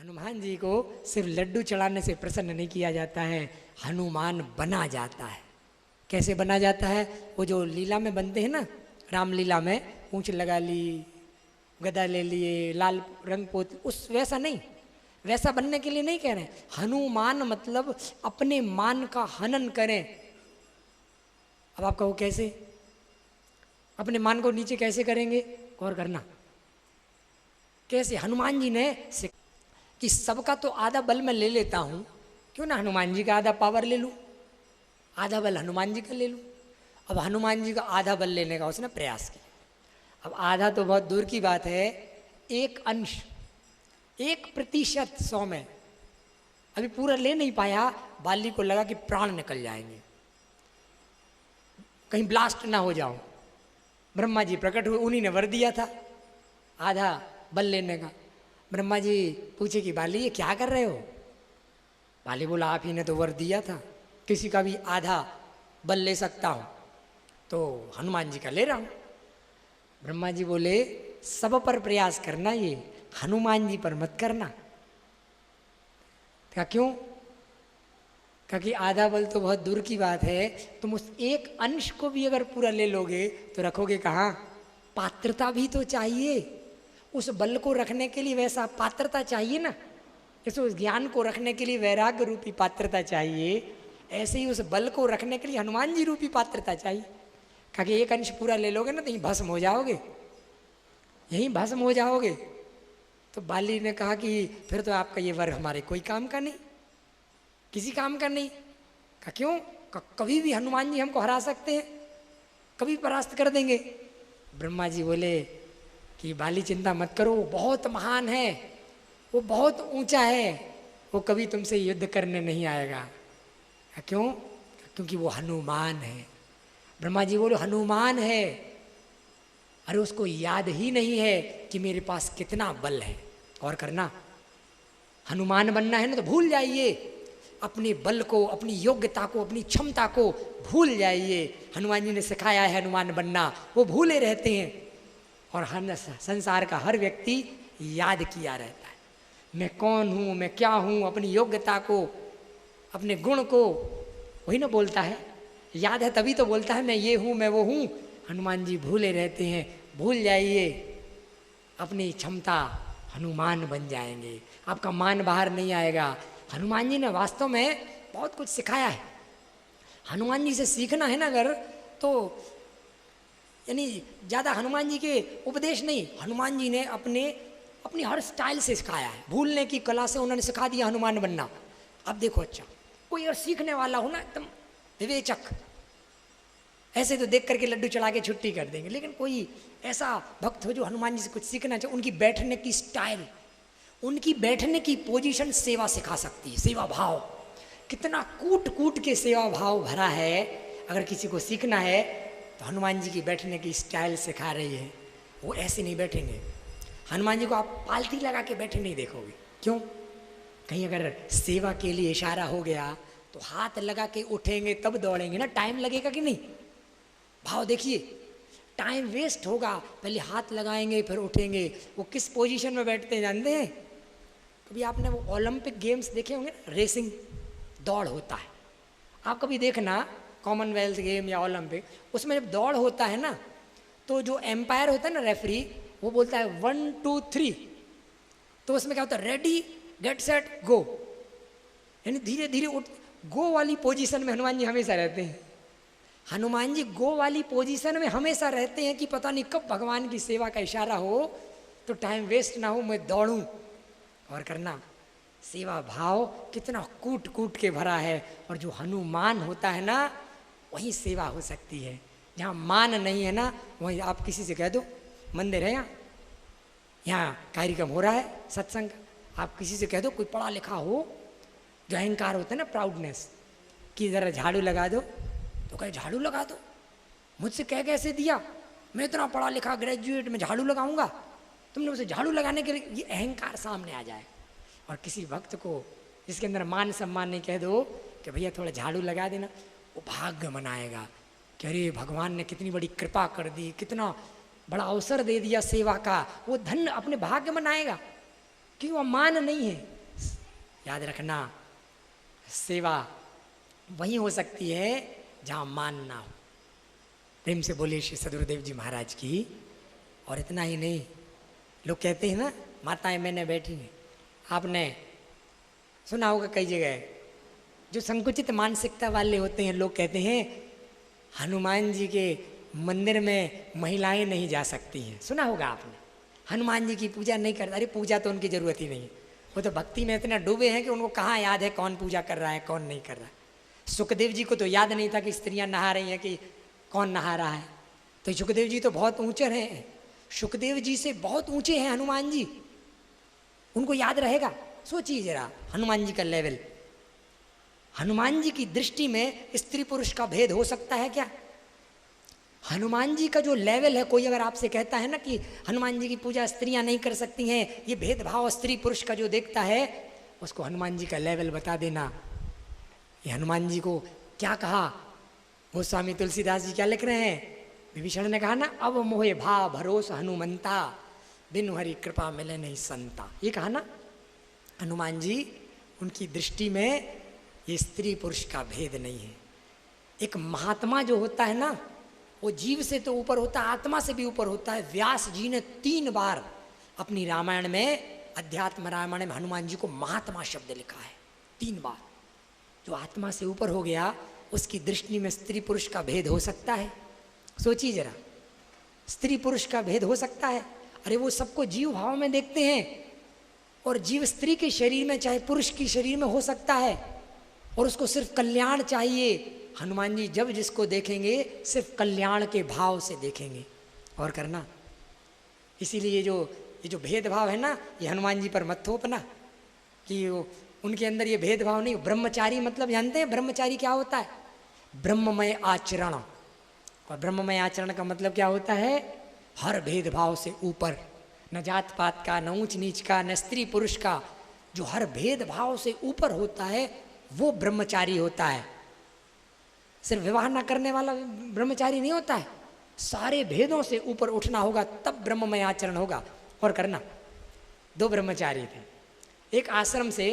हनुमान जी को सिर्फ लड्डू चढ़ाने से प्रसन्न नहीं किया जाता है, हनुमान बना जाता है। कैसे बना जाता है? वो जो लीला में बनते हैं ना, रामलीला में पूंछ लगा ली, गदा ले लिए, लाल रंग पोत, उस वैसा नहीं, वैसा बनने के लिए नहीं कह रहे। हनुमान मतलब अपने मान का हनन करें। अब आप कहो कैसे? अपने मान को नीचे कैसे करेंगे? गौर करना कैसे। हनुमान जी ने कि सबका तो आधा बल मैं ले लेता हूं, क्यों ना हनुमान जी का आधा पावर ले लूं, आधा बल हनुमान जी का ले लूं। अब हनुमान जी का आधा बल लेने का उसने प्रयास किया। अब आधा तो बहुत दूर की बात है, एक अंश, 1% 100 में अभी पूरा ले नहीं पाया। बाली को लगा कि प्राण निकल जाएंगे, कहीं ब्लास्ट ना हो जाओ। ब्रह्मा जी प्रकट हुए, उन्हीं ने वर दिया था आधा बल लेने का। ब्रह्मा जी पूछे कि बाली ये क्या कर रहे हो? बाली बोला आप ही ने तो वर दिया था, किसी का भी आधा बल ले सकता हूं, तो हनुमान जी का ले रहा हूं। ब्रह्मा जी बोले सब पर प्रयास करना, ये हनुमान जी पर मत करना। क्या क्यों? क्योंकि आधा बल तो बहुत दूर की बात है, तुम उस एक अंश को भी अगर पूरा ले लोगे तो रखोगे कहाँ? पात्रता भी तो चाहिए उस बल को रखने के लिए, वैसा पात्रता चाहिए ना। जैसे उस ज्ञान को रखने के लिए वैराग्य रूपी पात्रता चाहिए, ऐसे ही उस बल को रखने के लिए हनुमान जी रूपी पात्रता चाहिए। क्योंकि एक अंश पूरा ले लोगे ना तो यहीं भस्म हो जाओगे, यहीं भस्म हो जाओगे। तो बाली ने कहा कि फिर तो आपका ये वर हमारे कोई काम का नहीं, किसी काम का नहीं। कहा क्यों? कभी भी हनुमान जी हमको हरा सकते हैं, कभी परास्त कर देंगे। ब्रह्मा जी बोले कि बाली चिंता मत करो, वो बहुत महान है, वो बहुत ऊंचा है, वो कभी तुमसे युद्ध करने नहीं आएगा। क्यों? क्योंकि वो हनुमान है। ब्रह्मा जी बोले हनुमान है, अरे उसको याद ही नहीं है कि मेरे पास कितना बल है। और करना, हनुमान बनना है ना तो भूल जाइए अपने बल को, अपनी योग्यता को, अपनी क्षमता को भूल जाइए। हनुमान जी ने सिखाया है हनुमान बनना, वो भूले रहते हैं। और हर संसार का हर व्यक्ति याद किया रहता है, मैं कौन हूँ, मैं क्या हूँ, अपनी योग्यता को, अपने गुण को, वही ना बोलता है। याद है तभी तो बोलता है मैं ये हूँ, मैं वो हूँ। हनुमान जी भूले रहते हैं, भूल जाइए अपनी क्षमता, हनुमान बन जाएंगे, आपका मान बाहर नहीं आएगा। हनुमान जी ने वास्तव में बहुत कुछ सिखाया है। हनुमान जी से सीखना है ना अगर, तो यानी ज़्यादा हनुमान जी के उपदेश नहीं, हनुमान जी ने अपनी हर स्टाइल से सिखाया है। भूलने की कला से उन्होंने सिखा दिया हनुमान बनना। अब देखो, अच्छा कोई अगर सीखने वाला हो ना, एकदम विवेचक, ऐसे तो देख करके लड्डू चढ़ा के छुट्टी कर देंगे, लेकिन कोई ऐसा भक्त हो जो हनुमान जी से कुछ सीखना चाहे, उनकी बैठने की स्टाइल, उनकी बैठने की पोजीशन सेवा सिखा सकती है। सेवा भाव, कितना कूट कूट के सेवा भाव भरा है। अगर किसी को सीखना है तो हनुमान जी की बैठने की स्टाइल सिखा रही है। वो ऐसे नहीं बैठेंगे, हनुमान जी को आप पालथी लगा के बैठे नहीं देखोगे। क्यों? कहीं अगर सेवा के लिए इशारा हो गया तो हाथ लगा के उठेंगे तब दौड़ेंगे ना, टाइम लगेगा कि नहीं? भाव देखिए, टाइम वेस्ट होगा, पहले हाथ लगाएंगे फिर उठेंगे। वो किस पोजीशन में बैठते हैं जानते हैं? कभी आपने वो ओलंपिक गेम्स देखे होंगे ना, रेसिंग दौड़ होता है, आप कभी देखना कॉमनवेल्थ गेम या ओलंपिक, उसमें जब दौड़ होता है ना तो जो एम्पायर होता है ना, रेफरी, वो बोलता है 1 2 3, तो उसमें क्या होता है? रेडी गेट सेट गो, यानी धीरे धीरे उठ। गो वाली पोजीशन में हनुमान जी हमेशा रहते हैं। हनुमान जी गो वाली पोजीशन में हमेशा रहते हैं कि पता नहीं कब भगवान की सेवा का इशारा हो तो टाइम वेस्ट ना हो, मैं दौड़ूं। और करना, सेवा भाव कितना कूट कूट के भरा है। और जो हनुमान होता है ना, वहीं सेवा हो सकती है। जहाँ मान नहीं है ना, वहीं आप किसी से कह दो, मंदिर है यहाँ कार्यक्रम हो रहा है सत्संग, आप किसी से कह दो, कोई पढ़ा लिखा हो, जो अहंकार होता है ना, प्राउडनेस, कि ज़रा झाड़ू लगा दो, तो कहे झाड़ू लगा दो। मुझसे कह कैसे दिया, मैं इतना पढ़ा लिखा ग्रेजुएट, में झाड़ू लगाऊंगा? तुमने उसे झाड़ू लगाने के लिए, ये अहंकार सामने आ जाए। और किसी भक्त को जिसके अंदर मान सम्मान नहीं, कह दो कि भैया थोड़ा झाड़ू लगा देना, वो भाग्य मनाएगा कि अरे भगवान ने कितनी बड़ी कृपा कर दी, कितना बड़ा अवसर दे दिया सेवा का। वो धन अपने भाग्य मनाएगा, क्योंकि वह मान नहीं है। याद रखना, सेवा वहीं हो सकती है जहाँ मान ना हो। प्रेम से बोलिए श्री सदगुरुदेव जी महाराज की। और इतना ही नहीं, लोग कहते हैं ना माताएं मैंने बैठी हैं, आपने सुना होगा कई जगह, जो संकुचित मानसिकता वाले होते हैं लोग कहते हैं हनुमान जी के मंदिर में महिलाएं नहीं जा सकती हैं। सुना होगा आपने, हनुमान जी की पूजा नहीं करता। अरे पूजा तो उनकी जरूरत ही नहीं है, वो तो भक्ति में इतना डूबे हैं कि उनको कहाँ याद है कौन पूजा कर रहा है कौन नहीं कर रहा है। सुखदेव जी को तो याद नहीं था कि स्त्रियां नहा रही हैं कि कौन नहा रहा है। तो सुखदेव जी तो बहुत ऊंचे हैं, सुखदेव जी से बहुत ऊंचे हैं हनुमान जी, उनको याद रहेगा। सोचिए जरा हनुमान जी का लेवल। हनुमान जी की दृष्टि में स्त्री पुरुष का भेद हो सकता है क्या? हनुमान जी का जो लेवल है, कोई अगर आपसे कहता है ना कि हनुमान जी की पूजा स्त्रियां नहीं कर सकती हैं, ये भेदभाव स्त्री पुरुष का जो देखता है, उसको हनुमान जी का लेवल बता देना। ये हनुमान जी को क्या कहा, वो स्वामी तुलसीदास जी क्या लिख रहे हैं, विभीषण ने कहा ना, अब मोहे भाव भरोस हनुमंता, बिनु हरि कृपा मिले नहीं संता। ये कहा ना हनुमान जी, उनकी दृष्टि में ये स्त्री पुरुष का भेद नहीं है। एक महात्मा जो होता है ना, वो जीव से तो ऊपर होता है, आत्मा से भी ऊपर होता है। व्यास जी ने 3 बार अपनी रामायण में, अध्यात्म रामायण में हनुमान जी को महात्मा शब्द लिखा है, 3 बार। जो आत्मा से ऊपर हो गया, उसकी दृष्टि में स्त्री पुरुष का भेद हो सकता है? सोचिए जरा, स्त्री पुरुष का भेद हो सकता है? अरे वो सबको जीव भाव में देखते हैं, और जीव स्त्री के शरीर में चाहे पुरुष के शरीर में हो सकता है, और उसको सिर्फ कल्याण चाहिए। हनुमान जी जब जिसको देखेंगे सिर्फ कल्याण के भाव से देखेंगे। और करना, इसीलिए ये जो भेदभाव है ना, ये हनुमान जी पर मत थोपना कि उनके अंदर ये भेदभाव नहीं। ब्रह्मचारी मतलब जानते हैं ब्रह्मचारी क्या होता है? ब्रह्ममय आचरण। और ब्रह्ममय आचरण का मतलब क्या होता है? हर भेदभाव से ऊपर, न जात पात का, न ऊंच नीच का, न स्त्री पुरुष का, जो हर भेदभाव से ऊपर होता है वो ब्रह्मचारी होता है। सिर्फ विवाह न करने वाला ब्रह्मचारी नहीं होता है, सारे भेदों से ऊपर उठना होगा, तब ब्रह्ममय आचरण होगा। और करना, 2 ब्रह्मचारी थे, एक आश्रम से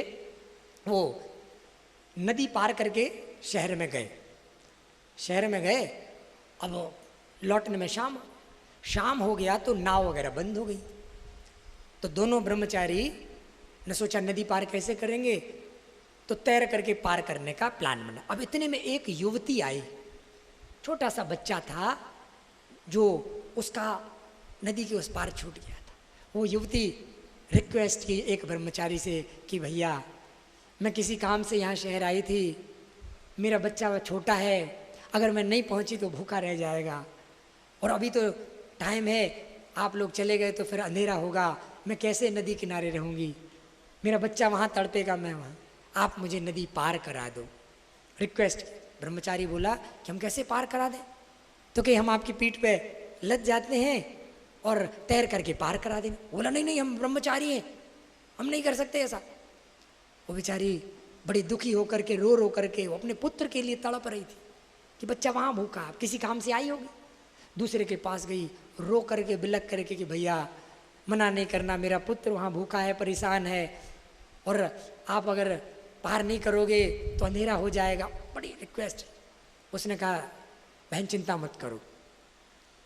वो नदी पार करके शहर में गए। अब लौटने में शाम हो गया तो नाव वगैरह बंद हो गई। तो दोनों ब्रह्मचारी ने सोचा नदी पार कैसे करेंगे, तो तैर करके पार करने का प्लान बना। अब इतने में एक युवती आई, छोटा सा बच्चा था, जो उसका नदी के उस पार छूट गया था। वो युवती रिक्वेस्ट की एक ब्रह्मचारी से कि भैया मैं किसी काम से यहाँ शहर आई थी, मेरा बच्चा छोटा है, अगर मैं नहीं पहुँची तो भूखा रह जाएगा, और अभी तो टाइम है, आप लोग चले गए तो फिर अंधेरा होगा, मैं कैसे नदी किनारे रहूँगी, मेरा बच्चा वहाँ तड़पेगा, मैं वहाँ, आप मुझे नदी पार करा दो। रिक्वेस्ट। ब्रह्मचारी बोला कि हम कैसे पार करा दें? तो कि हम आपकी पीठ पे लद जाते हैं और तैर करके पार करा दें। बोला नहीं हम ब्रह्मचारी हैं, हम नहीं कर सकते ऐसा। वो बेचारी बड़ी दुखी होकर के रो करके वो अपने पुत्र के लिए तड़प रही थी कि बच्चा वहाँ भूखा, आप किसी काम से आई होगी। दूसरे के पास गई, रो करके बिलक करके कि भैया मना नहीं करना, मेरा पुत्र वहाँ भूखा है, परेशान है, और आप अगर पार नहीं करोगे तो अंधेरा हो जाएगा। बड़ी रिक्वेस्ट। उसने कहा बहन चिंता मत करो,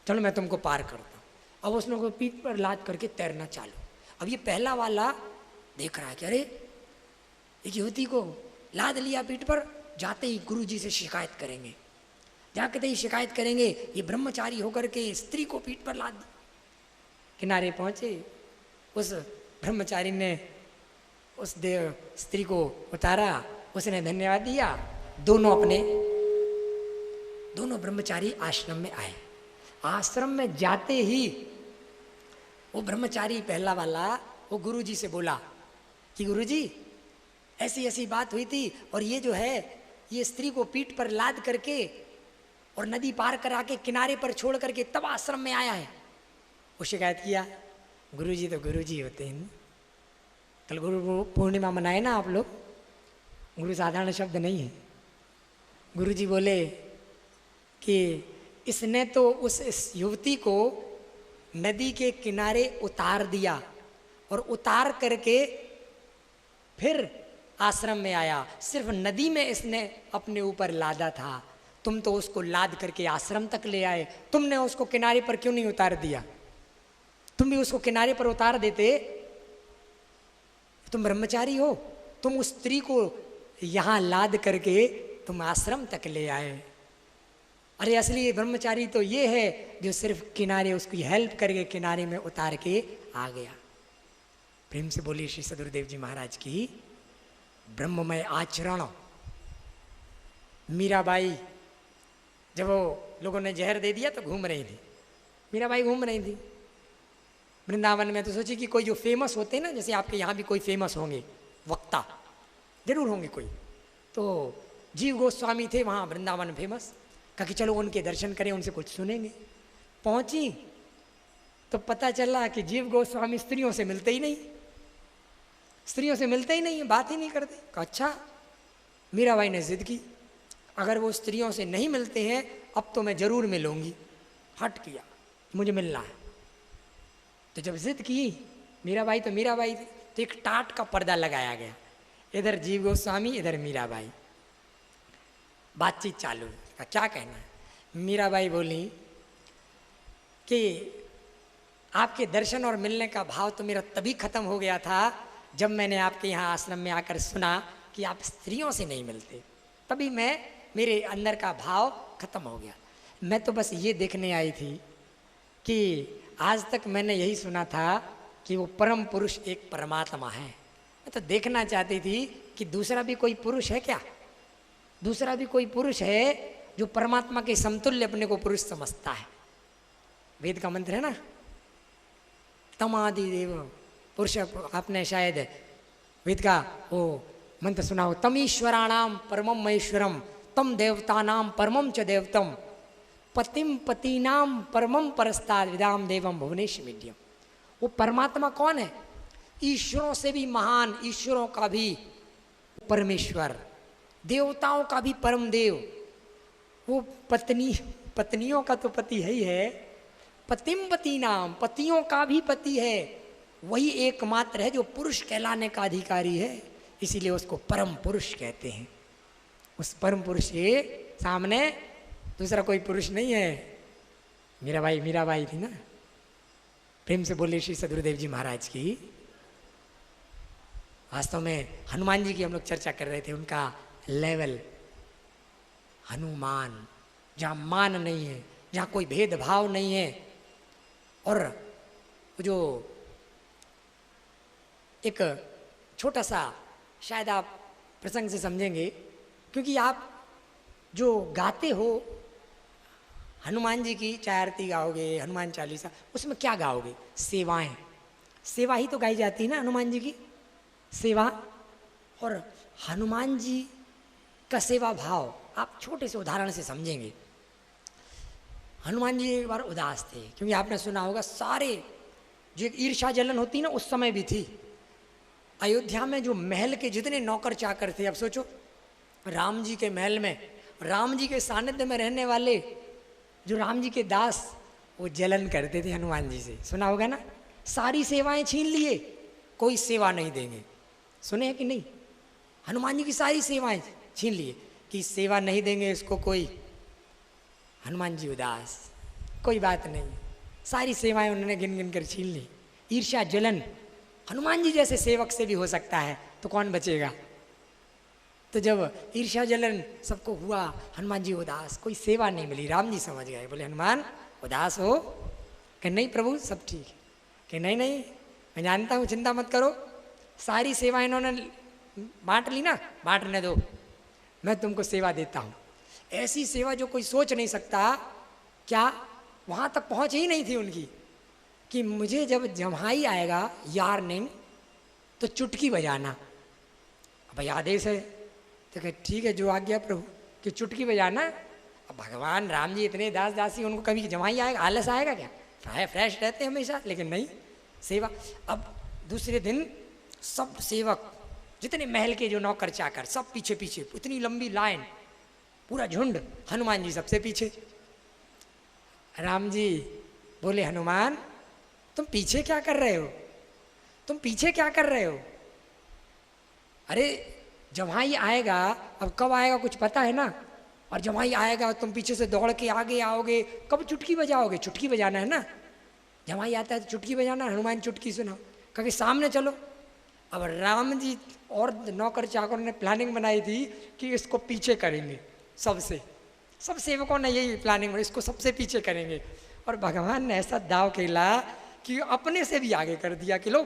चलो मैं तुमको पार करता हूँ। अब उसने को पीठ पर लाद करके तैरना चालू। अब ये पहला वाला देख रहा है कि अरे एक युवती को लाद लिया पीठ पर, जाते ही गुरुजी से शिकायत करेंगे, जाते ही शिकायत करेंगे, ये ब्रह्मचारी होकर के स्त्री को पीठ पर लाद दी। किनारे पहुंचे, उस ब्रह्मचारी ने उस स्त्री को उतारा, उसने धन्यवाद दिया। दोनों ब्रह्मचारी आश्रम में आए। आश्रम में जाते ही वो ब्रह्मचारी पहला वाला वो गुरुजी से बोला कि गुरुजी ऐसी ऐसी बात हुई थी, और ये जो है ये स्त्री को पीठ पर लाद करके और नदी पार करा के किनारे पर छोड़ करके तब आश्रम में आया है। वो शिकायत किया। गुरुजी तो गुरुजी होते हैं। कल गुरु पूर्णिमा मनाए ना आप लोग, गुरु साधारण शब्द नहीं है। गुरुजी बोले कि इसने तो इस युवती को नदी के किनारे उतार दिया, और उतार करके फिर आश्रम में आया, सिर्फ नदी में इसने अपने ऊपर लादा था, तुम तो उसको लाद करके आश्रम तक ले आए, तुमने उसको किनारे पर क्यों नहीं उतार दिया? तुम भी उसको किनारे पर उतार देते। तुम ब्रह्मचारी हो, तुम उस स्त्री को यहाँ लाद करके तुम आश्रम तक ले आए। अरे असली ब्रह्मचारी तो ये है जो सिर्फ किनारे उसकी हेल्प करके किनारे में उतार के आ गया। प्रेम से बोलिए श्री सदगुरुदेव जी महाराज की ब्रह्ममय आचरण। मीराबाई जब वो लोगों ने जहर दे दिया तो घूम रही थी, मीराबाई घूम रही थी वृंदावन में। तो सोची कि कोई जो फेमस होते हैं ना, जैसे आपके यहाँ भी कोई फेमस होंगे, वक्ता जरूर होंगे कोई, तो जीव गोस्वामी थे वहाँ वृंदावन में फेमस। कहा कि चलो उनके दर्शन करें, उनसे कुछ सुनेंगे। पहुँची तो पता चला कि जीव गोस्वामी स्त्रियों से मिलते ही नहीं, स्त्रियों से मिलते ही नहीं, बात ही नहीं करते। कहा अच्छा। मीराबाई ने जिद की, अगर वो स्त्रियों से नहीं मिलते हैं अब तो मैं जरूर मिलूंगी। हट किया, मुझे मिलना है। तो जब जिद की मीराबाई, तो मीराबाई थी, तो एक टाट का पर्दा लगाया गया, इधर जीव गोस्वामी इधर मीराबाई, बातचीत चालू। का क्या कहना है? मीराबाई बोली कि आपके दर्शन और मिलने का भाव तो मेरा तभी खत्म हो गया था जब मैंने आपके यहाँ आश्रम में आकर सुना कि आप स्त्रियों से नहीं मिलते, तभी मेरे अंदर का भाव खत्म हो गया। मैं तो बस ये देखने आई थी कि आज तक मैंने यही सुना था कि वो परम पुरुष एक परमात्मा है। मैं तो देखना चाहती थी कि दूसरा भी कोई पुरुष है क्या, दूसरा भी कोई पुरुष है जो परमात्मा के समतुल्य अपने को पुरुष समझता है। वेद का मंत्र है ना, तमादि देव पुरुष। आपने शायद वेद का वो मंत्र सुना हो, तम ईश्वराणाम परमम महेश्वरम, तम देवतानाम परमम च देवतम, पतिम पतिनाम परमम परस्ताद विदाम देवम भुवनेश मीडियम। वो परमात्मा कौन है? ईश्वरों से भी महान, ईश्वरों का भी परमेश्वर, देवताओं का भी परम देव। वो पत्नियों का तो पति है ही है, पतिम पति नाम, पतियों का भी पति है। वही एकमात्र है जो पुरुष कहलाने का अधिकारी है, इसीलिए उसको परम पुरुष कहते हैं। उस परम पुरुष के सामने दूसरा कोई पुरुष नहीं है। मीराबाई थी ना। प्रेम से बोले श्री सदगुरुदेव जी महाराज की। वास्तव में हनुमान जी की हम लोग चर्चा कर रहे थे, उनका लेवल, हनुमान जहाँ मान नहीं है, जहाँ कोई भेदभाव नहीं है। और जो एक छोटा सा शायद आप प्रसंग से समझेंगे, क्योंकि आप जो गाते हो हनुमान जी की, चाहे आरती गाओगे, हनुमान चालीसा, उसमें क्या गाओगे? सेवाएं, सेवा ही तो गाई जाती है ना, हनुमान जी की सेवा। और हनुमान जी का सेवा भाव आप छोटे से उदाहरण से समझेंगे। हनुमान जी एक बार उदास थे, क्योंकि आपने सुना होगा सारे जो ईर्ष्या जलन होती ना उस समय भी थी। अयोध्या में जो महल के जितने नौकर चाकर थे, अब सोचो राम जी के महल में, राम जी के सानिध्य में रहने वाले जो राम जी के दास, वो जलन करते थे हनुमान जी से। सुना होगा ना, सारी सेवाएं छीन लिए, कोई सेवा नहीं देंगे। सुने हैं कि नहीं? हनुमान जी की सारी सेवाएं छीन लिए कि सेवा नहीं देंगे इसको कोई। हनुमान जी उदास, कोई बात नहीं, सारी सेवाएं उन्होंने गिन गिन कर छीन ली। ईर्ष्या जलन हनुमान जी जैसे सेवक से भी हो सकता है, तो कौन बचेगा? तो जब ईर्ष्या जलन सबको हुआ, हनुमान जी उदास, कोई सेवा नहीं मिली। राम जी समझ गए, बोले हनुमान उदास हो? कि नहीं प्रभु सब ठीक है। कि नहीं नहीं, मैं जानता हूँ, चिंता मत करो, सारी सेवा इन्होंने बांट ली ना, बांटने दो, मैं तुमको सेवा देता हूँ। ऐसी सेवा जो कोई सोच नहीं सकता। क्या वहाँ तक पहुँच ही नहीं थी उनकी कि मुझे जब जम्हाई आएगा यार नहीं तो चुटकी बजाना। भाई आदेश है तो कहे ठीक है, जो आज्ञा प्रभु, कि चुटकी बजाना। अब भगवान राम जी इतने दास दासी, उनको कभी जम्हाई आएगा, आलस आएगा क्या? फ्रेश रहते हमेशा, लेकिन नहीं, सेवा। अब दूसरे दिन सब सेवक, जितने महल के जो नौकर चाकर, सब पीछे पीछे, इतनी लंबी लाइन, पूरा झुंड, हनुमान जी सबसे पीछे। राम जी बोले हनुमान तुम पीछे क्या कर रहे हो? तुम पीछे क्या कर रहे हो? अरे जमाई आएगा, अब कब आएगा कुछ पता है ना, और जमाई आएगा तुम पीछे से दौड़ के आगे आओगे, कब चुटकी बजाओगे, चुटकी बजाना है ना, जमाई आता है तो चुटकी बजाना, हनुमान चुटकी सुनाओ, कभी सामने चलो। अब राम जी और नौकर चाकर ने प्लानिंग बनाई थी कि इसको पीछे करेंगे सबसे, सब सेवकों ने यही प्लानिंग बनाई, इसको सबसे पीछे करेंगे, और भगवान ने ऐसा दाव खेला कि अपने से भी आगे कर दिया कि लो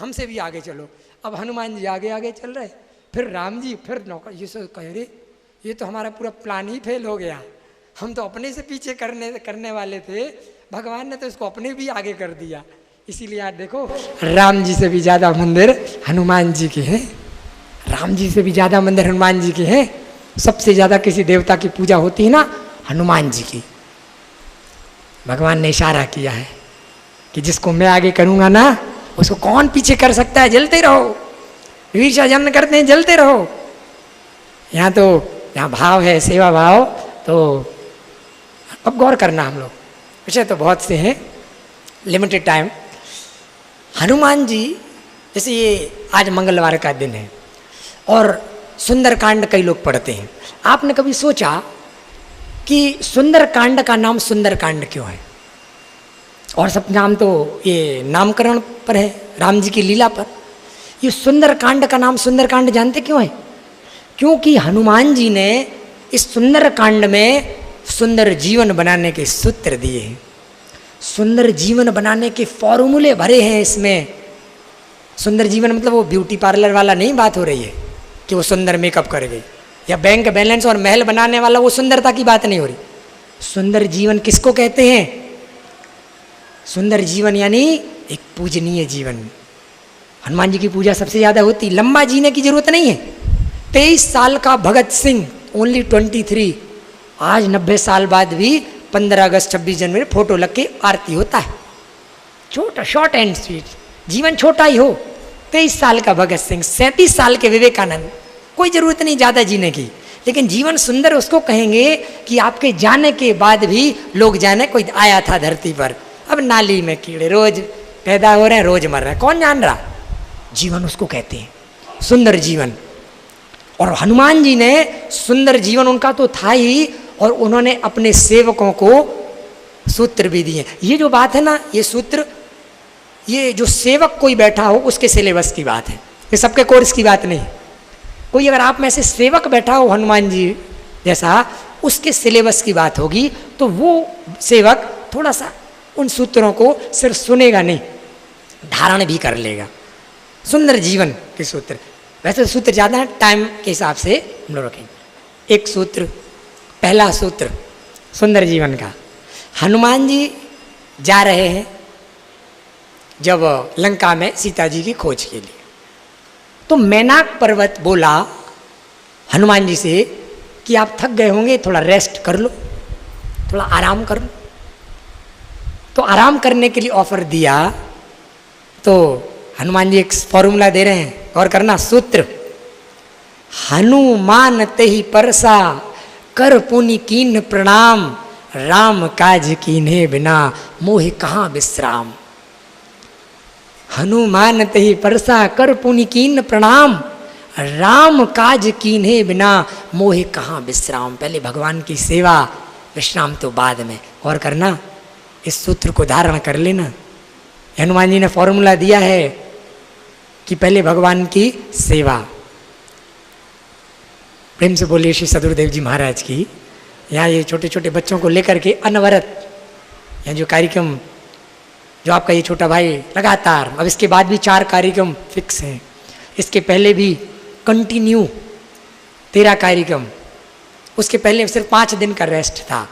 हमसे भी आगे चलो। अब हनुमान जी आगे आगे चल रहे, फिर राम जी, फिर नौकर, ये सब कह रहे ये तो हमारा पूरा प्लान ही फेल हो गया, हम तो अपने से पीछे करने वाले थे, भगवान ने तो इसको अपने भी आगे कर दिया। इसीलिए आज देखो राम जी से भी ज़्यादा मंदिर हनुमान जी के हैं, राम जी से भी ज़्यादा मंदिर हनुमान जी के हैं। सबसे ज़्यादा किसी देवता की पूजा होती है ना हनुमान जी की। भगवान ने इशारा किया है कि जिसको मैं आगे करूँगा ना उसको कौन पीछे कर सकता है, जलते रहो, ईर्ष्या जन्म करते हैं, जलते रहो। यहाँ भाव है, सेवा भाव, तो अब गौर करना हम लोग, विषय तो बहुत से हैं, लिमिटेड टाइम। हनुमान जी, जैसे ये आज मंगलवार का दिन है और सुंदरकांड कई लोग पढ़ते हैं, आपने कभी सोचा कि सुंदरकांड का नाम सुंदरकांड क्यों है? और सब नाम तो ये नामकरण पर है, राम जी की लीला पर। ये सुंदरकांड का नाम सुंदरकांड जानते क्यों है? क्योंकि हनुमान जी ने इस सुंदरकांड में सुंदर जीवन बनाने के सूत्र दिए हैं, सुंदर जीवन बनाने के फॉर्मूले भरे हैं इसमें। सुंदर जीवन मतलब वो ब्यूटी पार्लर वाला नहीं बात हो रही है कि वो सुंदर मेकअप कर गई, या बैंक बैलेंस और महल बनाने वाला वो सुंदरता की बात नहीं हो रही। सुंदर जीवन किसको कहते हैं? सुंदर जीवन यानी एक पूजनीय जीवन। हनुमान जी की पूजा सबसे ज़्यादा होती, लंबा जीने की जरूरत नहीं है। 23 साल का भगत सिंह, ओनली 23, आज 90 साल बाद भी 15 अगस्त 26 जनवरी फोटो लग के आरती होता है। छोटा, शॉर्ट एंड स्वीट, जीवन छोटा ही हो। 23 साल का भगत सिंह, 37 साल के विवेकानंद, कोई ज़रूरत नहीं ज़्यादा जीने की, लेकिन जीवन सुंदर उसको कहेंगे कि आपके जाने के बाद भी लोग जाने कोई आया था धरती पर। अब नाली में कीड़े रोज पैदा हो रहे हैं, रोज मर रहे हैं, कौन जान रहा? जीवन उसको कहते हैं, सुंदर जीवन। और हनुमान जी ने सुंदर जीवन उनका तो था ही, और उन्होंने अपने सेवकों को सूत्र भी दिए। ये जो बात है ना, ये सूत्र, ये जो सेवक कोई बैठा हो उसके सिलेबस की बात है, ये सबके कोर्स की बात नहीं। कोई अगर आप में से सेवक बैठा हो हनुमान जी जैसा, उसके सिलेबस की बात होगी, तो वो सेवक थोड़ा सा उन सूत्रों को सिर्फ सुनेगा नहीं, धारण भी कर लेगा। सुंदर जीवन के सूत्र, वैसे सूत्र ज़्यादा है, टाइम के हिसाब से हम लोग रखेंगे। एक सूत्र, पहला सूत्र सुंदर जीवन का, हनुमान जी जा रहे हैं जब लंका में सीता जी की खोज के लिए, तो मैनाक पर्वत बोला हनुमान जी से कि आप थक गए होंगे, थोड़ा रेस्ट कर लो, थोड़ा आराम कर लो। तो आराम करने के लिए ऑफर दिया। तो हनुमान जी एक फॉर्मूला दे रहे हैं, गौर करना, सूत्र, हनुमान तेहि परसा कर पुनि कीन प्रणाम, राम काज कीन्हे बिना मोहि कहाँ विश्राम। हनुमान तेहि परसा कर पुनि कीन प्रणाम, राम काज कीन्हे बिना मोहि कहाँ विश्राम। पहले भगवान की सेवा, विश्राम तो बाद में। और करना, इस सूत्र को धारण कर लेना। हनुमान जी ने फॉर्मूला दिया है कि पहले भगवान की सेवा। प्रेम से बोलिए श्री सदगुरुदेव जी महाराज की। यहाँ ये छोटे छोटे बच्चों को लेकर के अनवरत, यहाँ जो कार्यक्रम, जो आपका ये छोटा भाई लगातार, अब इसके बाद भी 4 कार्यक्रम फिक्स हैं, इसके पहले भी कंटिन्यू 13 कार्यक्रम, उसके पहले सिर्फ 5 दिन का रेस्ट था,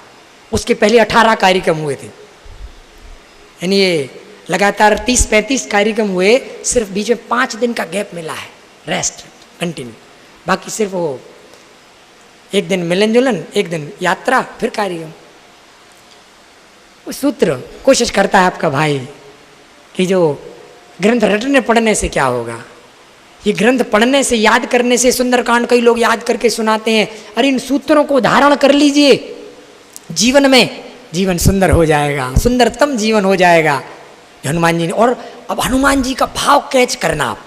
उसके पहले 18 कार्यक्रम हुए थे। यानी ये लगातार 30-35 कार्यक्रम हुए, सिर्फ बीच में 5 दिन का गैप मिला है रेस्ट कंटिन्यू। बाकी सिर्फ वो एक दिन मिलन जुलन, एक दिन यात्रा, फिर कार्यक्रम। वो सूत्र कोशिश करता है आपका भाई कि जो ग्रंथ रटने पढ़ने से क्या होगा, ये ग्रंथ पढ़ने से, याद करने से, सुंदरकांड कई लोग याद करके सुनाते हैं। अरे इन सूत्रों को धारण कर लीजिए जीवन में, जीवन सुंदर हो जाएगा, सुंदरतम जीवन हो जाएगा हनुमान जी ने। और अब हनुमान जी का भाव कैच करना आप।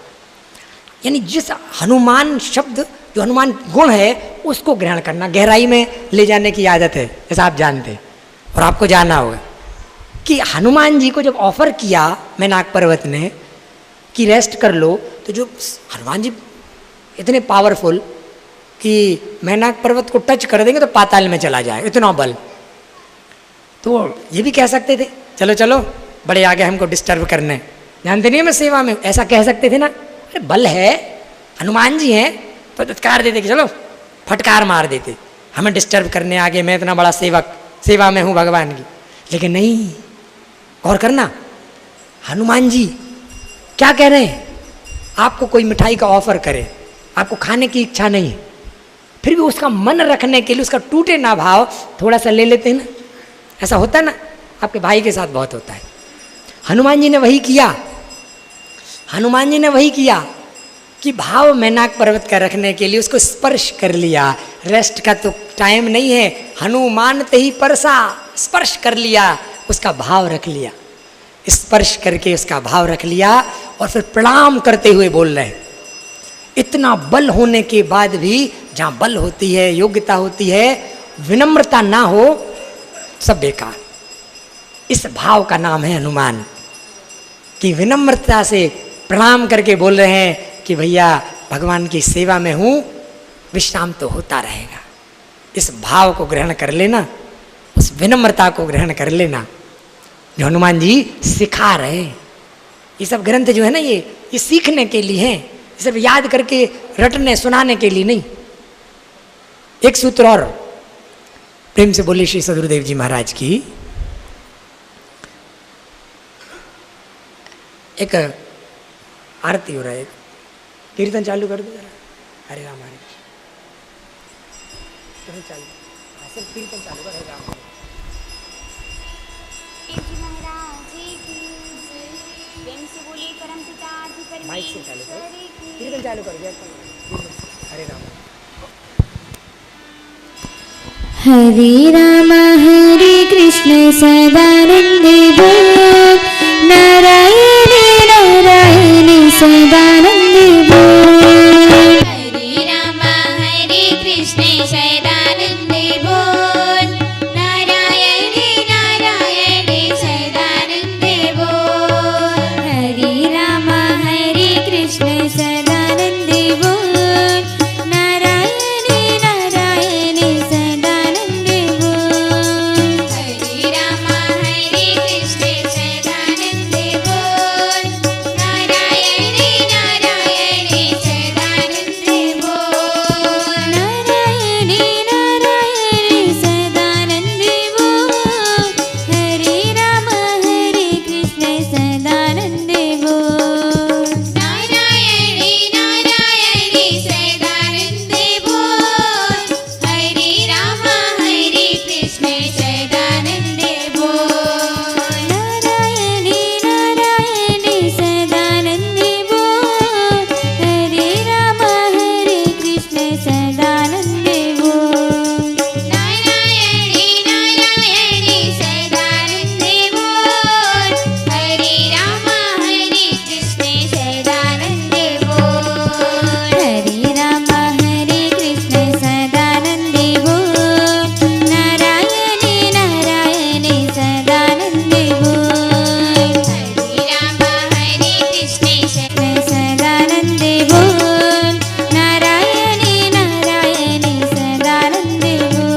यानी जिस हनुमान शब्द, जो हनुमान गुण है, उसको ग्रहण करना, गहराई में ले जाने की आदत है, जैसा आप जानते हैं। और आपको जानना होगा कि हनुमान जी को जब ऑफर किया मैनाक पर्वत ने कि रेस्ट कर लो, तो जो हनुमान जी इतने पावरफुल कि मैनाक पर्वत को टच कर देंगे तो पाताल में चला जाए, इतना बल। तो ये भी कह सकते थे चलो चलो बड़े आगे हमको डिस्टर्ब करने, जानते नहीं मैं सेवा में, ऐसा कह सकते थे ना। अरे बल है, हनुमान जी हैं, तो फटकार देते कि चलो फटकार मार देते, हमें डिस्टर्ब करने आगे, मैं इतना बड़ा सेवक, सेवा में हूँ भगवान की। लेकिन नहीं, गौर करना, हनुमान जी क्या कह रहे हैं, आपको कोई मिठाई का ऑफर करे, आपको खाने की इच्छा नहीं है, फिर भी उसका मन रखने के लिए, उसका टूटे ना भाव, थोड़ा सा ले लेते हैं ना। ऐसा होता है ना, आपके भाई के साथ बहुत होता है। हनुमान जी ने वही किया, हनुमान जी ने वही किया कि भाव मैनाक पर्वत का रखने के लिए उसको स्पर्श कर लिया। रेस्ट का तो टाइम नहीं है, हनुमान ते ही परसा, स्पर्श कर लिया, उसका भाव रख लिया, स्पर्श करके उसका भाव रख लिया, और फिर प्रणाम करते हुए बोल रहे हैं। इतना बल होने के बाद भी, जहाँ बल होती है, योग्यता होती है, विनम्रता ना हो, सब बेकार। इस भाव का नाम है हनुमान, कि विनम्रता से प्रणाम करके बोल रहे हैं कि भैया भगवान की सेवा में हूँ, विश्राम तो होता रहेगा। इस भाव को ग्रहण कर लेना, उस विनम्रता को ग्रहण कर लेना, जो हनुमान जी सिखा रहे हैं। ये सब ग्रंथ जो है ना, ये सीखने के लिए हैं, ये सब याद करके रटने सुनाने के लिए नहीं। एक सूत्र और, प्रेम से बोलिए श्री सदगुरुदेव जी महाराज की। एक आरती हो रहा है, कीर्तन चालू कर दो जरा, हरे राम हरे कृष्ण चालू, सिर्फ कीर्तन चालू कर, हरे राम हरे। माइक से चालू करो, कीर्तन चालू कर दिया, हरे राम हरे राम हरे कृष्ण सदानंदे बोल, नारायण नारायण सदानंदे बोल। हरे राम हरे कृष्ण सदानंदे बोल, नारायण नारायण सदानंदे बोल। हरे राम हरे कृष्ण सदानंदे बोल, नारायण नारायण सदानंदे बोल। हरे राम हरे कृष्ण सदानंदे बोल, नारायण नारायण सदानंदे बोल। नारायण नारायण सदानंदे बोल, हरे राम हरे कृष्ण सदानंदे बोल। नारायण नारायण सदानंदे बोल, हरे राम हरे कृष्ण सदानंदे बोल। नारायण नारायण सदानंदे बोल, हरे राम हरे कृष्ण सदानंदे बोल। नारायण नारायण सदानंदे बोल, हरे राम हरे कृष्ण सदानंदे बोल। हरे राम हरे कृष्ण सदानंदे बोल, नारायण नारायण सदानंदे बोल। हरे राम हरे कृष्ण सदानंदे बोल, नारायण नारायण सदानंदे बोल।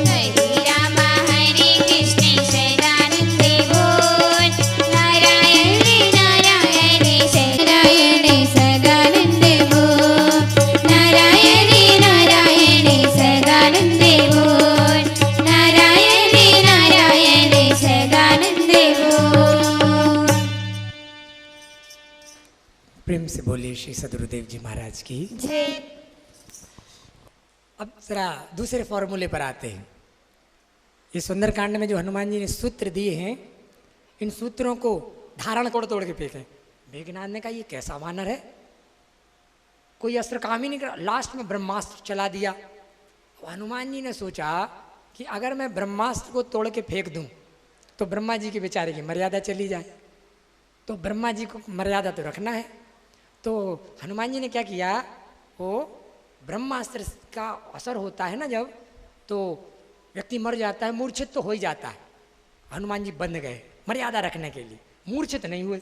हरे राम हरे कृष्ण सदानंदे बोल, नारायण नारायण सदानंदे बोल। नारायण नारायण सदानंदे बोल, नारायण नारायण सदानंदे बोल। प्रेम से बोलिए श्री सदगुरुदेव जी महाराज की। जय। अब जरा दूसरे फॉर्मूले पर आते हैं। ये सुंदरकांड में जो हनुमान जी ने सूत्र दिए हैं, इन सूत्रों को धारण तोड़ तोड़ के फेंके। मेघनाथ ने कहा ये कैसा वानर है, कोई अस्त्र काम ही नहीं कर, लास्ट में ब्रह्मास्त्र चला दिया। हनुमान जी ने सोचा कि अगर मैं ब्रह्मास्त्र को तोड़ के फेंक दूं तो ब्रह्मा जी के बेचारे की मर्यादा चली जाए, तो ब्रह्मा जी को मर्यादा तो रखना है। तो हनुमान जी ने क्या किया, वो ब्रह्मास्त्र का असर होता है ना जब, तो व्यक्ति मर जाता है, मूर्छित तो हो ही जाता है। हनुमान जी बंध गए मर्यादा रखने के लिए, मूर्छित नहीं हुए।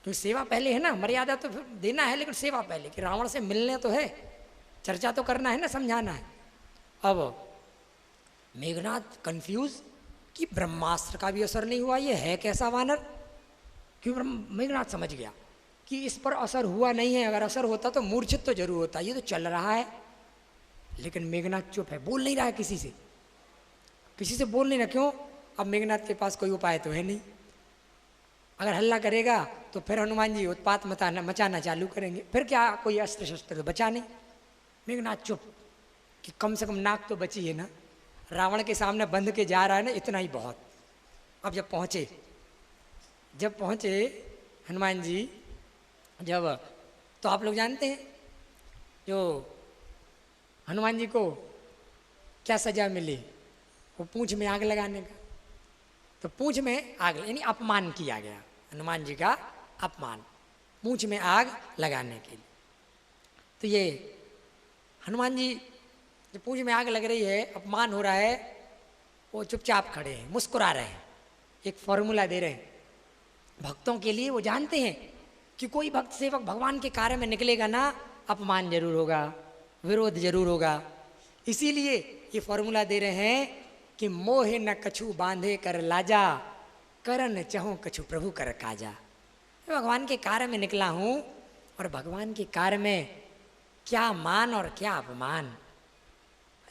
तो सेवा पहले है ना, मर्यादा तो फिर देना है, लेकिन सेवा पहले, कि रावण से मिलने तो है, चर्चा तो करना है ना, समझाना है। अब मेघनाथ कंफ्यूज कि ब्रह्मास्त्र का भी असर नहीं हुआ, ये है कैसा वानर। क्यों, मेघनाथ समझ गया कि इस पर असर हुआ नहीं है, अगर असर होता तो मूर्छित तो जरूर होता, ये तो चल रहा है। लेकिन मेघनाथ चुप है, बोल नहीं रहा है किसी से, किसी से बोल नहीं रहा। क्यों, अब मेघनाथ के पास कोई उपाय तो है नहीं। अगर हल्ला करेगा तो फिर हनुमान जी उत्पात मचाना चालू करेंगे, फिर क्या, कोई अस्त्र शस्त्र तो बचा नहीं। मेघनाथ चुप कि कम से कम नाक तो बची है ना, रावण के सामने बंध के जा रहा है ना, इतना ही बहुत। अब जब पहुँचे हनुमान जी, जब, तो आप लोग जानते हैं जो हनुमान जी को क्या सजा मिली, वो पूंछ में आग लगाने का। तो पूंछ में आग यानी अपमान किया गया, हनुमान जी का अपमान, पूंछ में आग लगाने के लिए। तो ये हनुमान जी जो पूंछ में आग लग रही है, अपमान हो रहा है, वो चुपचाप खड़े हैं, मुस्कुरा रहे हैं, एक फॉर्मूला दे रहे हैं भक्तों के लिए। वो जानते हैं कि कोई भक्त सेवक भगवान के कार्य में निकलेगा ना, अपमान जरूर होगा, विरोध जरूर होगा। इसीलिए ये फॉर्मूला दे रहे हैं कि मोहे न कछु बांधे कर लाजा, करन चहूँ कछु प्रभु कर काजा। मैं भगवान के कार्य में निकला हूँ, और भगवान के कार्य में क्या मान और क्या अपमान,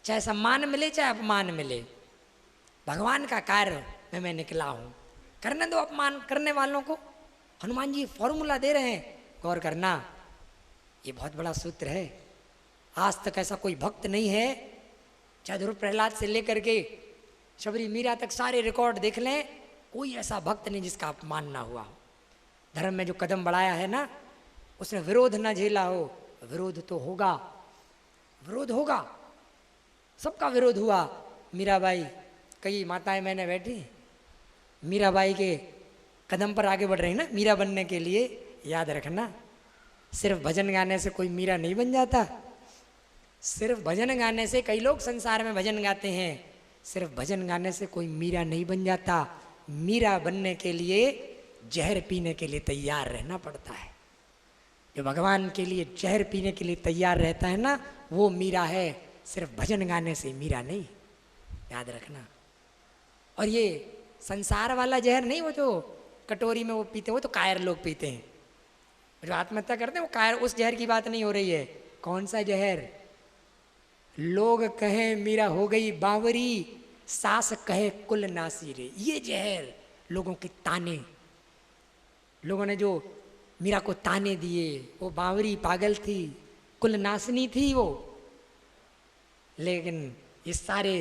चाहे सम्मान मिले चाहे अपमान मिले, भगवान का कार्य में मैं निकला हूँ, करने दो अपमान करने वालों को। हनुमान जी फॉर्मूला दे रहे हैं, गौर करना, ये बहुत बड़ा सूत्र है। आज तक ऐसा कोई भक्त नहीं है, चाहे ध्रुव प्रहलाद से लेकर के शबरी मीरा तक सारे रिकॉर्ड देख लें, कोई ऐसा भक्त नहीं जिसका अपमान ना हुआ हो। धर्म में जो कदम बढ़ाया है ना, उसने विरोध ना झेला हो। विरोध तो होगा, विरोध होगा, सबका विरोध हुआ। मीराबाई, कई माताएं मैंने बैठी, मीराबाई के कदम पर आगे बढ़ रही ना मीरा बनने के लिए। याद रखना, सिर्फ भजन गाने से कोई मीरा नहीं बन जाता। सिर्फ भजन गाने से, कई लोग संसार में भजन गाते हैं, सिर्फ भजन गाने से कोई मीरा नहीं बन जाता। मीरा बनने के लिए जहर पीने के लिए तैयार रहना पड़ता है। जो भगवान के लिए जहर पीने के लिए तैयार रहता है ना, वो मीरा है, सिर्फ भजन गाने से मीरा नहीं, याद रखना। और ये संसार वाला जहर नहीं, वो जो कटोरी में वो पीते हैं, वो तो कायर लोग पीते हैं, जो आत्महत्या करते हैं वो कायर, उस जहर की बात नहीं हो रही है। कौन सा जहर, लोग कहे मीरा हो गई बावरी, सास कहे कुल नासी रे, ये जहर, लोगों के ताने, लोगों ने जो मीरा को ताने दिए, वो बावरी पागल थी, कुल नासनी थी वो। लेकिन ये सारे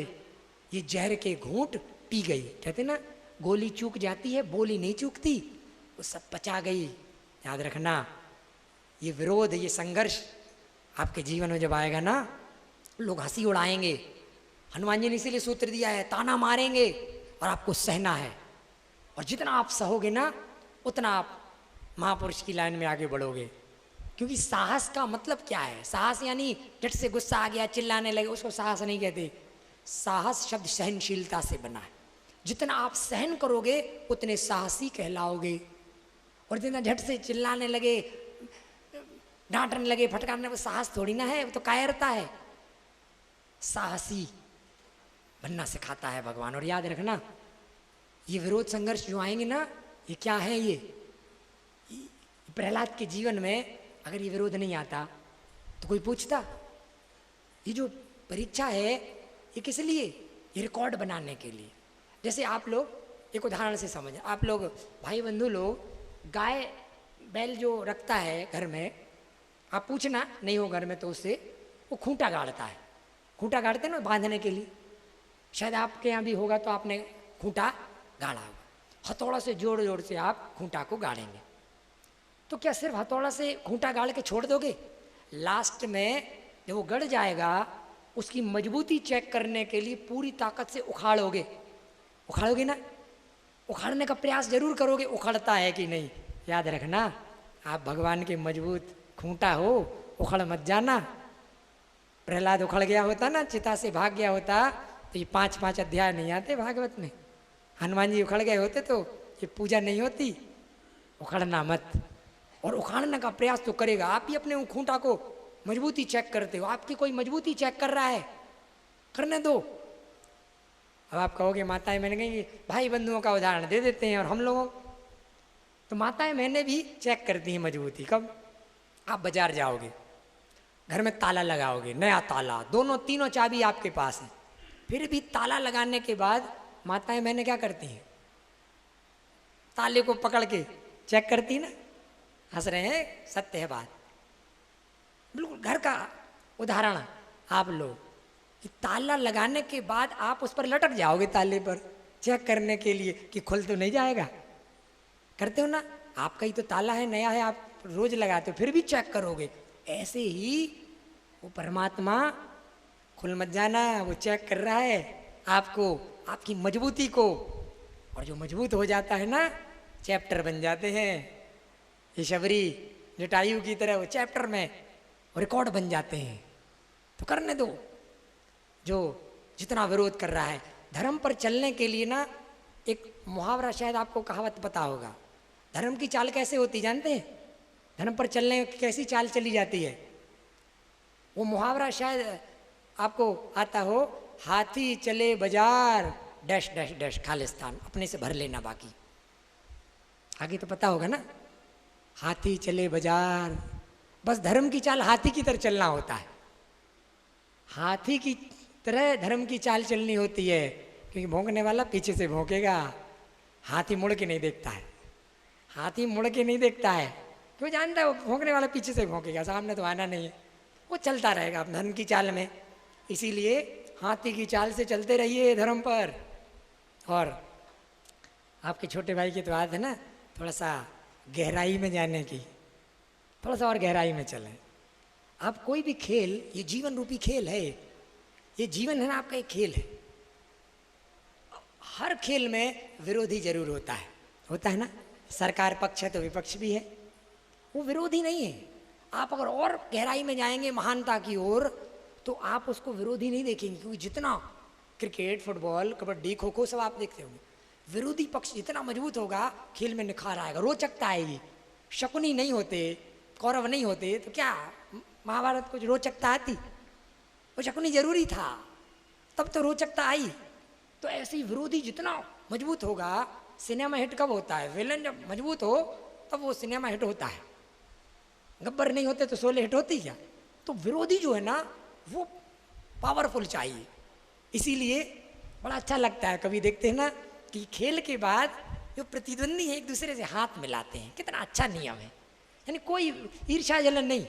ये जहर के घूंट पी गई। कहते ना, गोली चूक जाती है, बोली नहीं चूकती, वो सब पचा गई। याद रखना, ये विरोध, ये संघर्ष आपके जीवन में जब आएगा ना, लोग हंसी उड़ाएंगे। हनुमान जी ने इसीलिए सूत्र दिया है, ताना मारेंगे और आपको सहना है। और जितना आप सहोगे ना, उतना आप महापुरुष की लाइन में आगे बढ़ोगे। क्योंकि साहस का मतलब क्या है? साहस यानी झट से गुस्सा आ गया, चिल्लाने लगे, उसको साहस नहीं कहते। साहस शब्द सहनशीलता से बना है। जितना आप सहन करोगे उतने साहसी कहलाओगे। और जितना झट से चिल्लाने लगे, डांटने लगे, फटकारने, वो साहस थोड़ी ना है, वो तो कायरता है। साहसी बनना सिखाता है भगवान। और याद रखना, ये विरोध संघर्ष जो आएंगे ना, ये क्या है? ये प्रहलाद के जीवन में अगर ये विरोध नहीं आता तो कोई पूछता, ये जो परीक्षा है ये किस लिए? ये रिकॉर्ड बनाने के लिए। जैसे आप लोग एक उदाहरण से समझ, आप लोग भाई बंधु लोग गाय बैल जो रखता है घर में, आप पूछना नहीं हो घर में तो उससे वो खूंटा गाड़ता है। खूंटा गाड़ते हैं ना बांधने के लिए, शायद आपके यहाँ भी होगा तो आपने खूंटा गाड़ा होगा। हथौड़ा से जोड़ जोड़ से आप खूंटा को गाड़ेंगे। तो क्या सिर्फ हथौड़ा से खूंटा गाड़ के छोड़ दोगे? लास्ट में जब वो गड़ जाएगा, उसकी मजबूती चेक करने के लिए पूरी ताकत से उखाड़ोगे। उखाड़ोगे ना? उखाड़ने का प्रयास जरूर करोगे, उखड़ता है कि नहीं। याद रखना, आप भगवान के मजबूत खूंटा हो, उखड़ मत जाना। प्रहलाद उखड़ गया होता ना, चिता से भाग गया होता, तो ये 5-5 अध्याय नहीं आते भागवत में। हनुमान जी उखड़ गए होते तो ये पूजा नहीं होती। उखड़ना मत, और उखाड़ने का प्रयास तो करेगा। आप भी अपने खूंटा को मजबूती चेक करते हो, आपकी कोई मजबूती चेक कर रहा है, करने दो। अब आप कहोगे माताएं मैंने कही भाई बंधुओं का उदाहरण दे देते हैं, और हम लोगों तो माताएं मैंने भी चेक करती हैं मजबूती। कब? आप बाजार जाओगे, घर में ताला लगाओगे, नया ताला, दोनों तीनों चाबी आपके पास है, फिर भी ताला लगाने के बाद माताएं मैंने क्या करती हैं? ताले को पकड़ के चेक करती ना। हंस रहे हैं, सत्य है बात। बिल्कुल घर का उदाहरण आप लोग कि ताला लगाने के बाद आप उस पर लटक जाओगे, ताले पर चेक करने के लिए कि खुल तो नहीं जाएगा। करते हो ना? आपका ही तो ताला है, नया है, आप रोज लगाते हो, फिर भी चेक करोगे। ऐसे ही वो परमात्मा, खुल मत जाना, वो चेक कर रहा है आपको, आपकी मजबूती को। और जो मजबूत हो जाता है ना, चैप्टर बन जाते हैं। ये शबरी जटायु की तरह वो चैप्टर में रिकॉर्ड बन जाते हैं। तो करने दो। जो जितना विरोध कर रहा है धर्म पर चलने के लिए ना, एक मुहावरा शायद आपको कहावत पता होगा। धर्म की चाल कैसे होती जानते हैं? धर्म पर चलने की कैसी चाल चली जाती है? वो मुहावरा शायद आपको आता हो, हाथी चले बाजार डैश डैश डैश खालिस्तान, अपने से भर लेना बाकी। आगे तो पता होगा ना, हाथी चले बाजार। बस धर्म की चाल हाथी की तरह चलना होता है। हाथी की तरह धर्म की चाल चलनी होती है, क्योंकि भौंकने वाला पीछे से भौंकेगा, हाथी मुड़ के नहीं देखता है। हाथी मुड़ के नहीं देखता है, क्यों जानता है वो भौंकने वाला पीछे से भौंकेगा, सामने तो आना नहीं है। वो चलता रहेगा धर्म की चाल में। इसीलिए हाथी की चाल से चलते रहिए धर्म पर। और आपके छोटे भाई की तो बात है ना, थोड़ा सा गहराई में जाने की, थोड़ा सा और गहराई में चलें। आप कोई भी खेल, ये जीवन रूपी खेल है, ये जीवन है ना आपका, एक खेल है। हर खेल में विरोधी जरूर होता है ना। सरकार पक्ष है तो विपक्ष भी है, वो विरोधी नहीं है। आप अगर और गहराई में जाएंगे महानता की ओर, तो आप उसको विरोधी नहीं देखेंगे। क्योंकि जितना क्रिकेट, फुटबॉल, कबड्डी, खो खो सब आप देखते होंगे, विरोधी पक्ष जितना मजबूत होगा, खेल में निखार आएगा, रोचकता आएगी। शकुनी नहीं होते, कौरव नहीं होते तो क्या महाभारत को रोचकता आती? वो शकुनी जरूरी था, तब तो रोचकता आई। तो ऐसे ही विरोधी जितना मजबूत होगा, सिनेमा हिट कब होता है? विलन जब मजबूत हो तब वो सिनेमा हिट होता है। गब्बर नहीं होते तो शोले हिट होती क्या? तो विरोधी जो है ना, वो पावरफुल चाहिए। इसीलिए बड़ा अच्छा लगता है, कभी देखते हैं ना कि खेल के बाद जो प्रतिद्वंदी है एक दूसरे से हाथ मिलाते हैं, कितना अच्छा नियम है। यानी कोई ईर्ष्या जलन नहीं,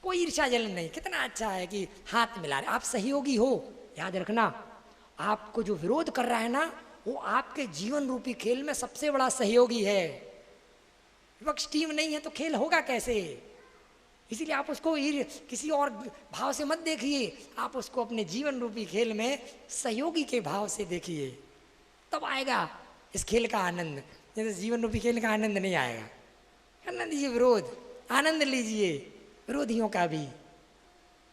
कोई ईर्ष्या जलन नहीं, कितना अच्छा है कि हाथ मिला रहे। आप सहयोगी हो, याद रखना। आपको जो विरोध कर रहा है ना, वो आपके जीवन रूपी खेल में सबसे बड़ा सहयोगी है। विपक्ष टीम नहीं है तो खेल होगा कैसे? इसीलिए आप उसको किसी और भाव से मत देखिए, आप उसको अपने जीवन रूपी खेल में सहयोगी के भाव से देखिए, तब आएगा इस खेल का आनंद। जैसे जीवन रूपी खेल का आनंद नहीं आएगा। करना दीजिए विरोध, आनंद लीजिए विरोधियों का भी।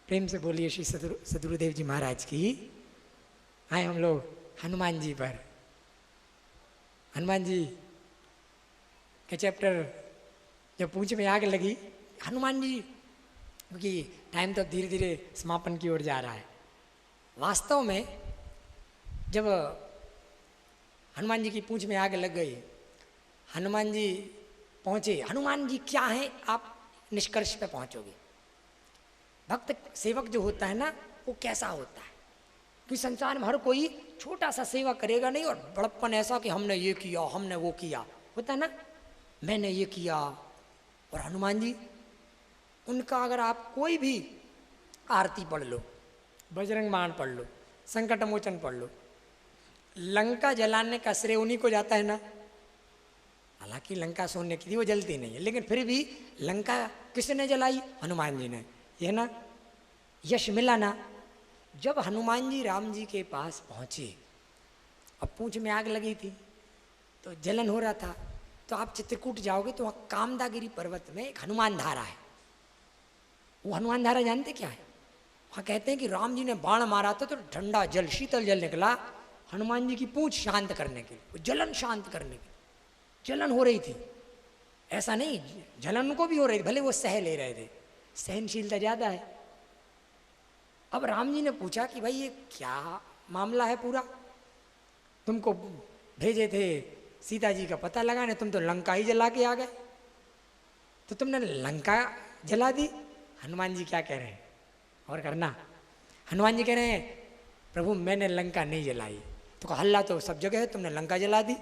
प्रेम से बोलिए श्री सद्गुरुदेव जी महाराज की। आए हम लोग हनुमान जी पर। हनुमान जी के चैप्टर जब पूंछ में आग लगी, हनुमान जी, क्योंकि टाइम तो धीरे धीरे समापन की ओर जा रहा है। वास्तव में जब हनुमान जी की पूंछ में आग लग गई, हनुमान जी पहुँचे। हनुमान जी क्या है, आप निष्कर्ष पे पहुँचोगे। भक्त सेवक जो होता है ना, वो कैसा होता है? कि संसार में हर कोई छोटा सा सेवा करेगा नहीं, और बड़प्पन ऐसा कि हमने ये किया, हमने वो किया, होता है ना, मैंने ये किया। और हनुमान जी, उनका अगर आप कोई भी आरती पढ़ लो, बजरंग बाण पढ़ लो, संकट मोचन पढ़ लो, लंका जलाने का श्रेय उन्हीं को जाता है ना। हालांकि लंका सोने की थी, वो जलती नहीं है, लेकिन फिर भी लंका किसने जलाई? हनुमान जी ने। ये ना यश मिला ना। जब हनुमान जी राम जी के पास पहुँचे, अब पूंछ में आग लगी थी तो जलन हो रहा था, तो आप चित्रकूट जाओगे तो वहाँ कामदागिरी पर्वत में एक हनुमान धारा है। वो हनुमान धारा जानते क्या है? वहाँ कहते हैं कि राम जी ने बाण मारा था तो ठंडा जल, शीतल जल निकला हनुमान जी की पूंछ शांत करने के लिए, जलन शांत करने के लिए। जलन हो रही थी, ऐसा नहीं, जलन उनको भी हो रही थी, भले वो सह ले रहे थे, सहनशीलता ज़्यादा है। अब राम जी ने पूछा कि भाई ये क्या मामला है पूरा, तुमको भेजे थे सीता जी का पता लगाने, तुम तो लंका ही जला के आ गए, तो तुमने लंका जला दी। हनुमान जी क्या कह रहे हैं और करना? हनुमान जी कह रहे हैं प्रभु मैंने लंका नहीं जलाई। तो हल्ला तो सब जगह है, तुमने लंका जला दी।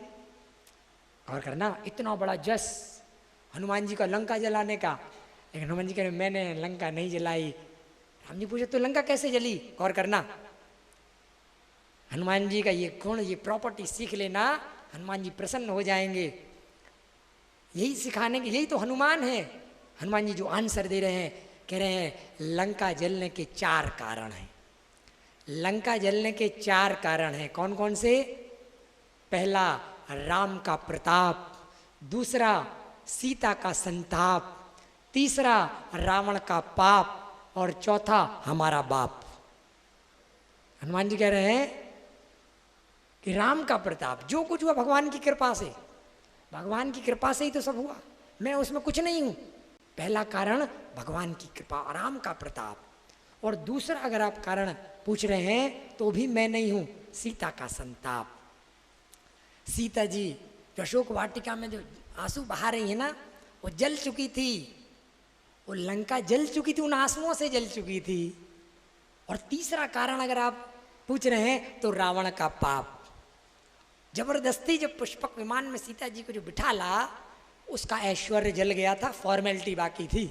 और करना इतना बड़ा जस हनुमान जी का लंका जलाने का, लेकिन हनुमान जी कह रहे मैंने लंका नहीं जलाई। राम जी पूछे तो लंका कैसे जली? और करना हनुमान जी का ये गुण, ये प्रॉपर्टी सीख लेना, हनुमान जी प्रसन्न हो जाएंगे। यही सिखाने के, यही तो हनुमान है। हनुमान जी जो आंसर दे रहे हैं, कह रहे हैं लंका जलने के 4 कारण हैं। लंका जलने के 4 कारण हैं। कौन कौन से? पहला राम का प्रताप, दूसरा सीता का संताप, तीसरा रावण का पाप, और चौथा हमारा बाप। हनुमान जी कह रहे हैं कि राम का प्रताप, जो कुछ हुआ भगवान की कृपा से, भगवान की कृपा से ही तो सब हुआ, मैं उसमें कुछ नहीं हूं। पहला कारण भगवान की कृपा, राम का प्रताप। और दूसरा अगर आप कारण पूछ रहे हैं तो भी मैं नहीं हूं, सीता का संताप। सीता जी जो अशोक वाटिका में जो आंसू बहा रही है ना, वो जल चुकी थी, वो लंका जल चुकी थी, उन आंसुओं से जल चुकी थी। और तीसरा कारण अगर आप पूछ रहे हैं तो रावण का पाप। जबरदस्ती जब पुष्पक विमान में सीता जी को जो बिठाला, उसका ऐश्वर्य जल गया था, फॉर्मेलिटी बाकी थी।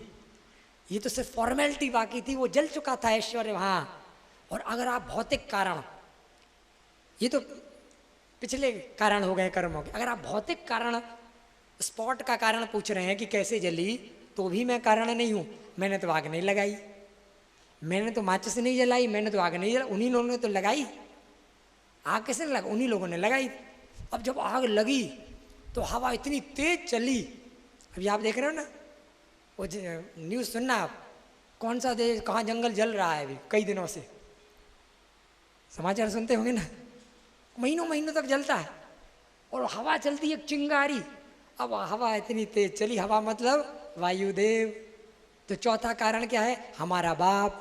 ये तो सिर्फ फॉर्मेलिटी बाकी थी, वो जल चुका था ऐश्वर्य वहाँ। और अगर आप भौतिक कारण, ये तो पिछले कारण हो गए कर्मों के, अगर आप भौतिक कारण, स्पॉट का कारण पूछ रहे हैं कि कैसे जली, तो भी मैं कारण नहीं हूँ। मैंने तो आग नहीं लगाई, मैंने तो माचिस नहीं जलाई, मैंने तो आग नहीं जलाई, उन्हीं लोगों ने तो लगाई। आग कैसे लगा? उन्हीं लोगों ने लगाई। अब जब आग लगी तो हवा इतनी तेज चली, अभी आप देख रहे हो ना, वो न्यूज़ सुनना आप, कौन सा देश कहाँ जंगल जल रहा है अभी कई दिनों से, समाचार सुनते होंगे ना, महीनों महीनों तक जलता है। और हवा चलती है चिंगारी। अब हवा इतनी तेज चली, हवा मतलब वायुदेव। तो चौथा कारण क्या है? हमारा बाप।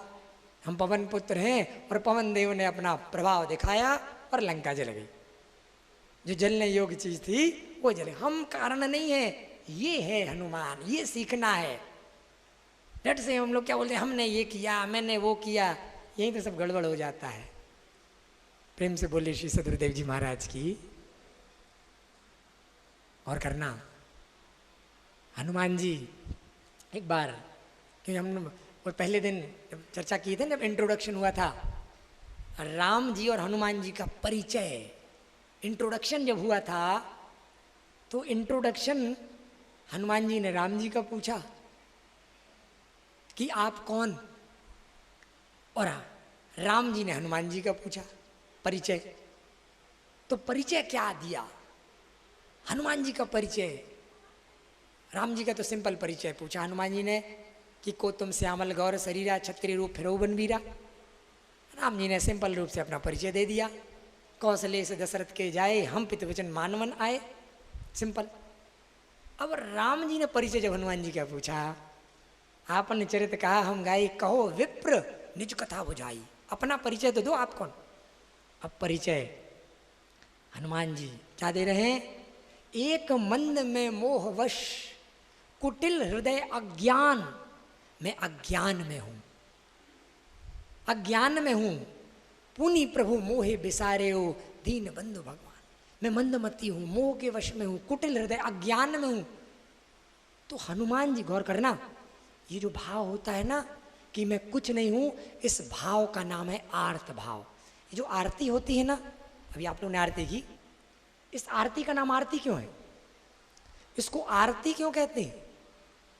हम पवन पुत्र हैं और पवन देव ने अपना प्रभाव दिखाया और लंका जल गई। जो जलने योग्य चीज थी वो जले। हम कारण नहीं है, ये है हनुमान, ये सीखना है। डट से हम लोग क्या बोलते हैं, हमने ये किया, मैंने वो किया, यही तो सब गड़बड़ हो जाता है। प्रेम से बोले श्री सदगुरुदेव जी महाराज की। और करना हनुमान जी एक बार, क्योंकि हम और पहले दिन जब चर्चा की थी, जब इंट्रोडक्शन हुआ था, राम जी और हनुमान जी का परिचय, इंट्रोडक्शन जब हुआ था, तो इंट्रोडक्शन हनुमान जी ने राम जी का पूछा कि आप कौन, और राम जी ने हनुमान जी का पूछा परिचय। तो परिचय क्या दिया? हनुमान जी का परिचय, राम जी का तो सिंपल परिचय पूछा हनुमान जी ने कि को तुम श्यामल गौर शरीरा क्षत्रिय रूप फिरो बनवीरा। राम जी ने सिंपल रूप से अपना परिचय दे दिया। कौशले से दशरथ के जाए, हम पितृ वचन मानवन आए, सिंपल। अब राम जी ने परिचय जब हनुमान जी का पूछा, आपने चरित्र कहा हम गाई, कहो विप्र निज कथा बुझाई। अपना परिचय तो दो, आप कौन। अब परिचय हनुमान जी क्या दे रहे हैं? एक मंद में मोहवश कुटिल हृदय अज्ञान, मैं अज्ञान में हूं, अज्ञान में हूं। पुनि प्रभु मोहे बिसारे हो, दीन बंधु भगवान। मैं मंदमती हूं, मोह के वश में हूं, कुटिल हृदय अज्ञान में हूं। तो हनुमान जी गौर करना, ये जो भाव होता है ना कि मैं कुछ नहीं हूं, इस भाव का नाम है आर्त भाव। ये जो आरती होती है ना, अभी आप लोगों ने आरती की, इस आरती का नाम आरती क्यों है? इसको आरती क्यों कहते हैं?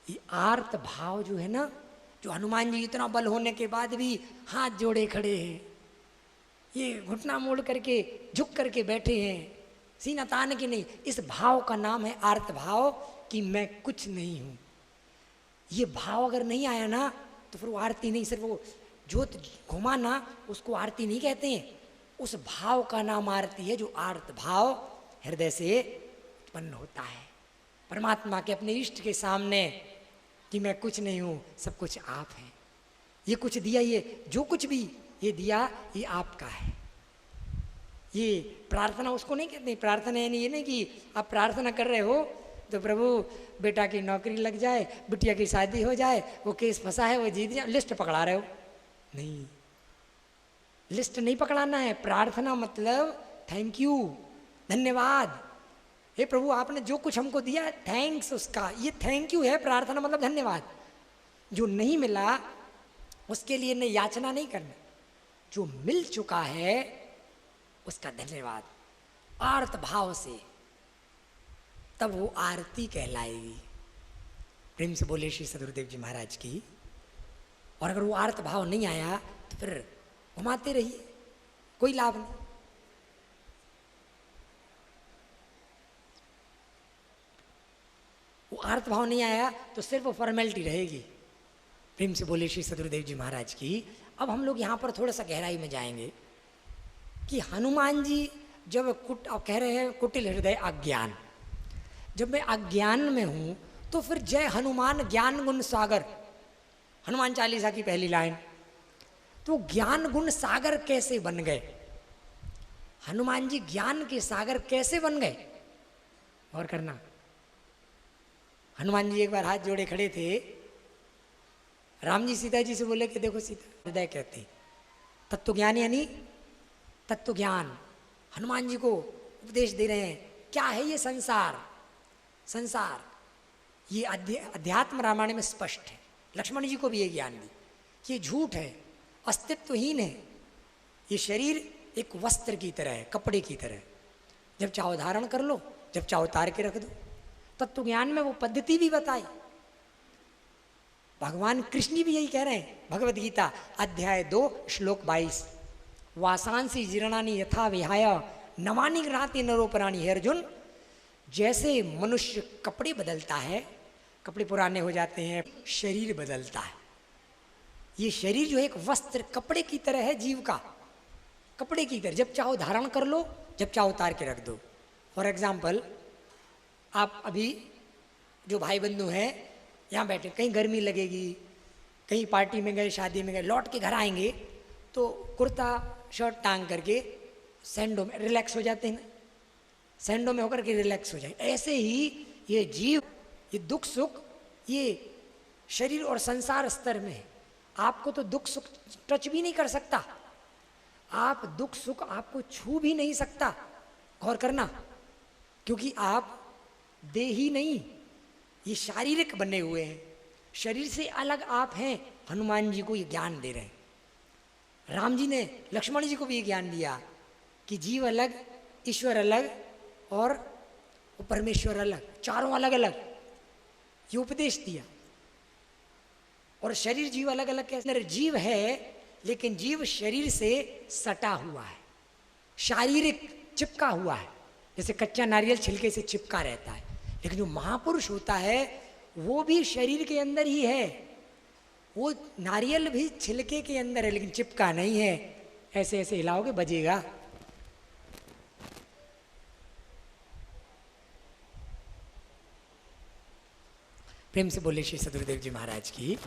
ये आर्त भाव जो है ना, जो हनुमान जी इतना बल होने के बाद भी हाथ जोड़े खड़े हैं, ये घुटना मोड़ करके झुक करके बैठे हैं, सीना तान के नहीं, इस भाव का नाम है आर्त भाव कि मैं कुछ नहीं हूं। ये भाव अगर नहीं आया ना तो फिर वो आरती नहीं, सिर्फ वो ज्योत घुमा ना उसको आरती नहीं कहते हैं। उस भाव का नाम आरती है, जो आर्त भाव हृदय से उत्पन्न होता है परमात्मा के, अपने इष्ट के सामने कि मैं कुछ नहीं हूं, सब कुछ आप हैं। ये कुछ दिया, ये जो कुछ भी ये दिया ये आपका है। ये प्रार्थना उसको नहीं कहते। प्रार्थना यानी ये नहीं कि आप प्रार्थना कर रहे हो तो प्रभु बेटा की नौकरी लग जाए, बिटिया की शादी हो जाए, वो केस फंसा है वो जीत जाए, लिस्ट पकड़ा रहे हो। नहीं, लिस्ट नहीं पकड़ाना है। प्रार्थना मतलब थैंक यू, धन्यवाद। हे प्रभु आपने जो कुछ हमको दिया थैंक्स, उसका ये थैंक यू है। प्रार्थना मतलब धन्यवाद। जो नहीं मिला उसके लिए नहीं याचना नहीं करना, जो मिल चुका है उसका धन्यवाद आर्त भाव से, तब वो आरती कहलाएगी। प्रेम से बोले श्री सदगुरुदेव जी महाराज की। और अगर वो आर्त भाव नहीं आया तो फिर घुमाते रहिए, कोई लाभ नहीं। वो आर्त भाव नहीं आया तो सिर्फ वो फॉर्मेलिटी रहेगी। प्रेम से बोले श्री सदगुरुदेव जी महाराज की। अब हम लोग यहाँ पर थोड़ा सा गहराई में जाएंगे कि हनुमान जी जब अब कह रहे हैं कुटिल हृदय अज्ञान, जब मैं अज्ञान में हूं तो फिर जय हनुमान ज्ञान गुण सागर, हनुमान चालीसा की पहली लाइन। तो ज्ञान गुण सागर कैसे बन गए? हनुमान जी ज्ञान के सागर कैसे बन गए? और करना, हनुमान जी एक बार हाथ जोड़े खड़े थे, राम जी सीता जी से बोले कि देखो सीता, हृदय कहते हैं तत्व ज्ञान, यानी तत्व ज्ञान। हनुमान जी को उपदेश दे रहे हैं क्या है ये संसार। संसार ये अध्यात्म रामायण में स्पष्ट है। लक्ष्मण जी को भी ये ज्ञान दी, ये झूठ है, अस्तित्वहीन है। ये शरीर एक वस्त्र की तरह है, कपड़े की तरह, जब चाहो धारण कर लो, जब चाहो उतार के रख दो। तत्व ज्ञान में वो पद्धति भी बताई। भगवान कृष्ण भी यही कह रहे हैं, भगवद गीता अध्याय 2 श्लोक 22, वासांसी जीर्णानि यथा विहाय नवानि गृह्णाति नरोपराणि। हे अर्जुन, जैसे मनुष्य कपड़े बदलता है, कपड़े पुराने हो जाते हैं, शरीर बदलता है। ये शरीर जो है एक वस्त्र कपड़े की तरह है, जीव का कपड़े की तरह, जब चाहो धारण कर लो, जब चाहो उतार के रख दो। फॉर एग्जाम्पल, आप अभी जो भाई बंधु हैं यहाँ बैठे, कहीं गर्मी लगेगी, कहीं पार्टी में गए, शादी में गए, लौट के घर आएंगे तो कुर्ता शर्ट टांग करके सैंडो में रिलैक्स हो जाते हैं ना, सैंडो में होकर के रिलैक्स हो जाए। ऐसे ही ये जीव, ये दुख सुख, ये शरीर और संसार स्तर में आपको तो दुख सुख टच भी नहीं कर सकता। आप दुख सुख आपको छू भी नहीं सकता, गौर करना, क्योंकि आप देही नहीं, ये शारीरिक बने हुए हैं, शरीर से अलग आप हैं। हनुमान जी को ये ज्ञान दे रहे हैं। राम जी ने लक्ष्मण जी को भी ये ज्ञान दिया कि जीव अलग, ईश्वर अलग और परमेश्वर अलग, चारों अलग अलग, ये उपदेश दिया। और शरीर जीव अलग अलग कैसे? जीव है लेकिन जीव शरीर से सटा हुआ है, शारीरिक चिपका हुआ है, जैसे कच्चा नारियल छिलके से चिपका रहता है। लेकिन जो महापुरुष होता है वो भी शरीर के अंदर ही है, वो नारियल भी छिलके के अंदर है लेकिन चिपका नहीं है। ऐसे ऐसे हिलाओगे बजेगा। प्रेम से बोले श्री सदगुरुदेव जी महाराज की।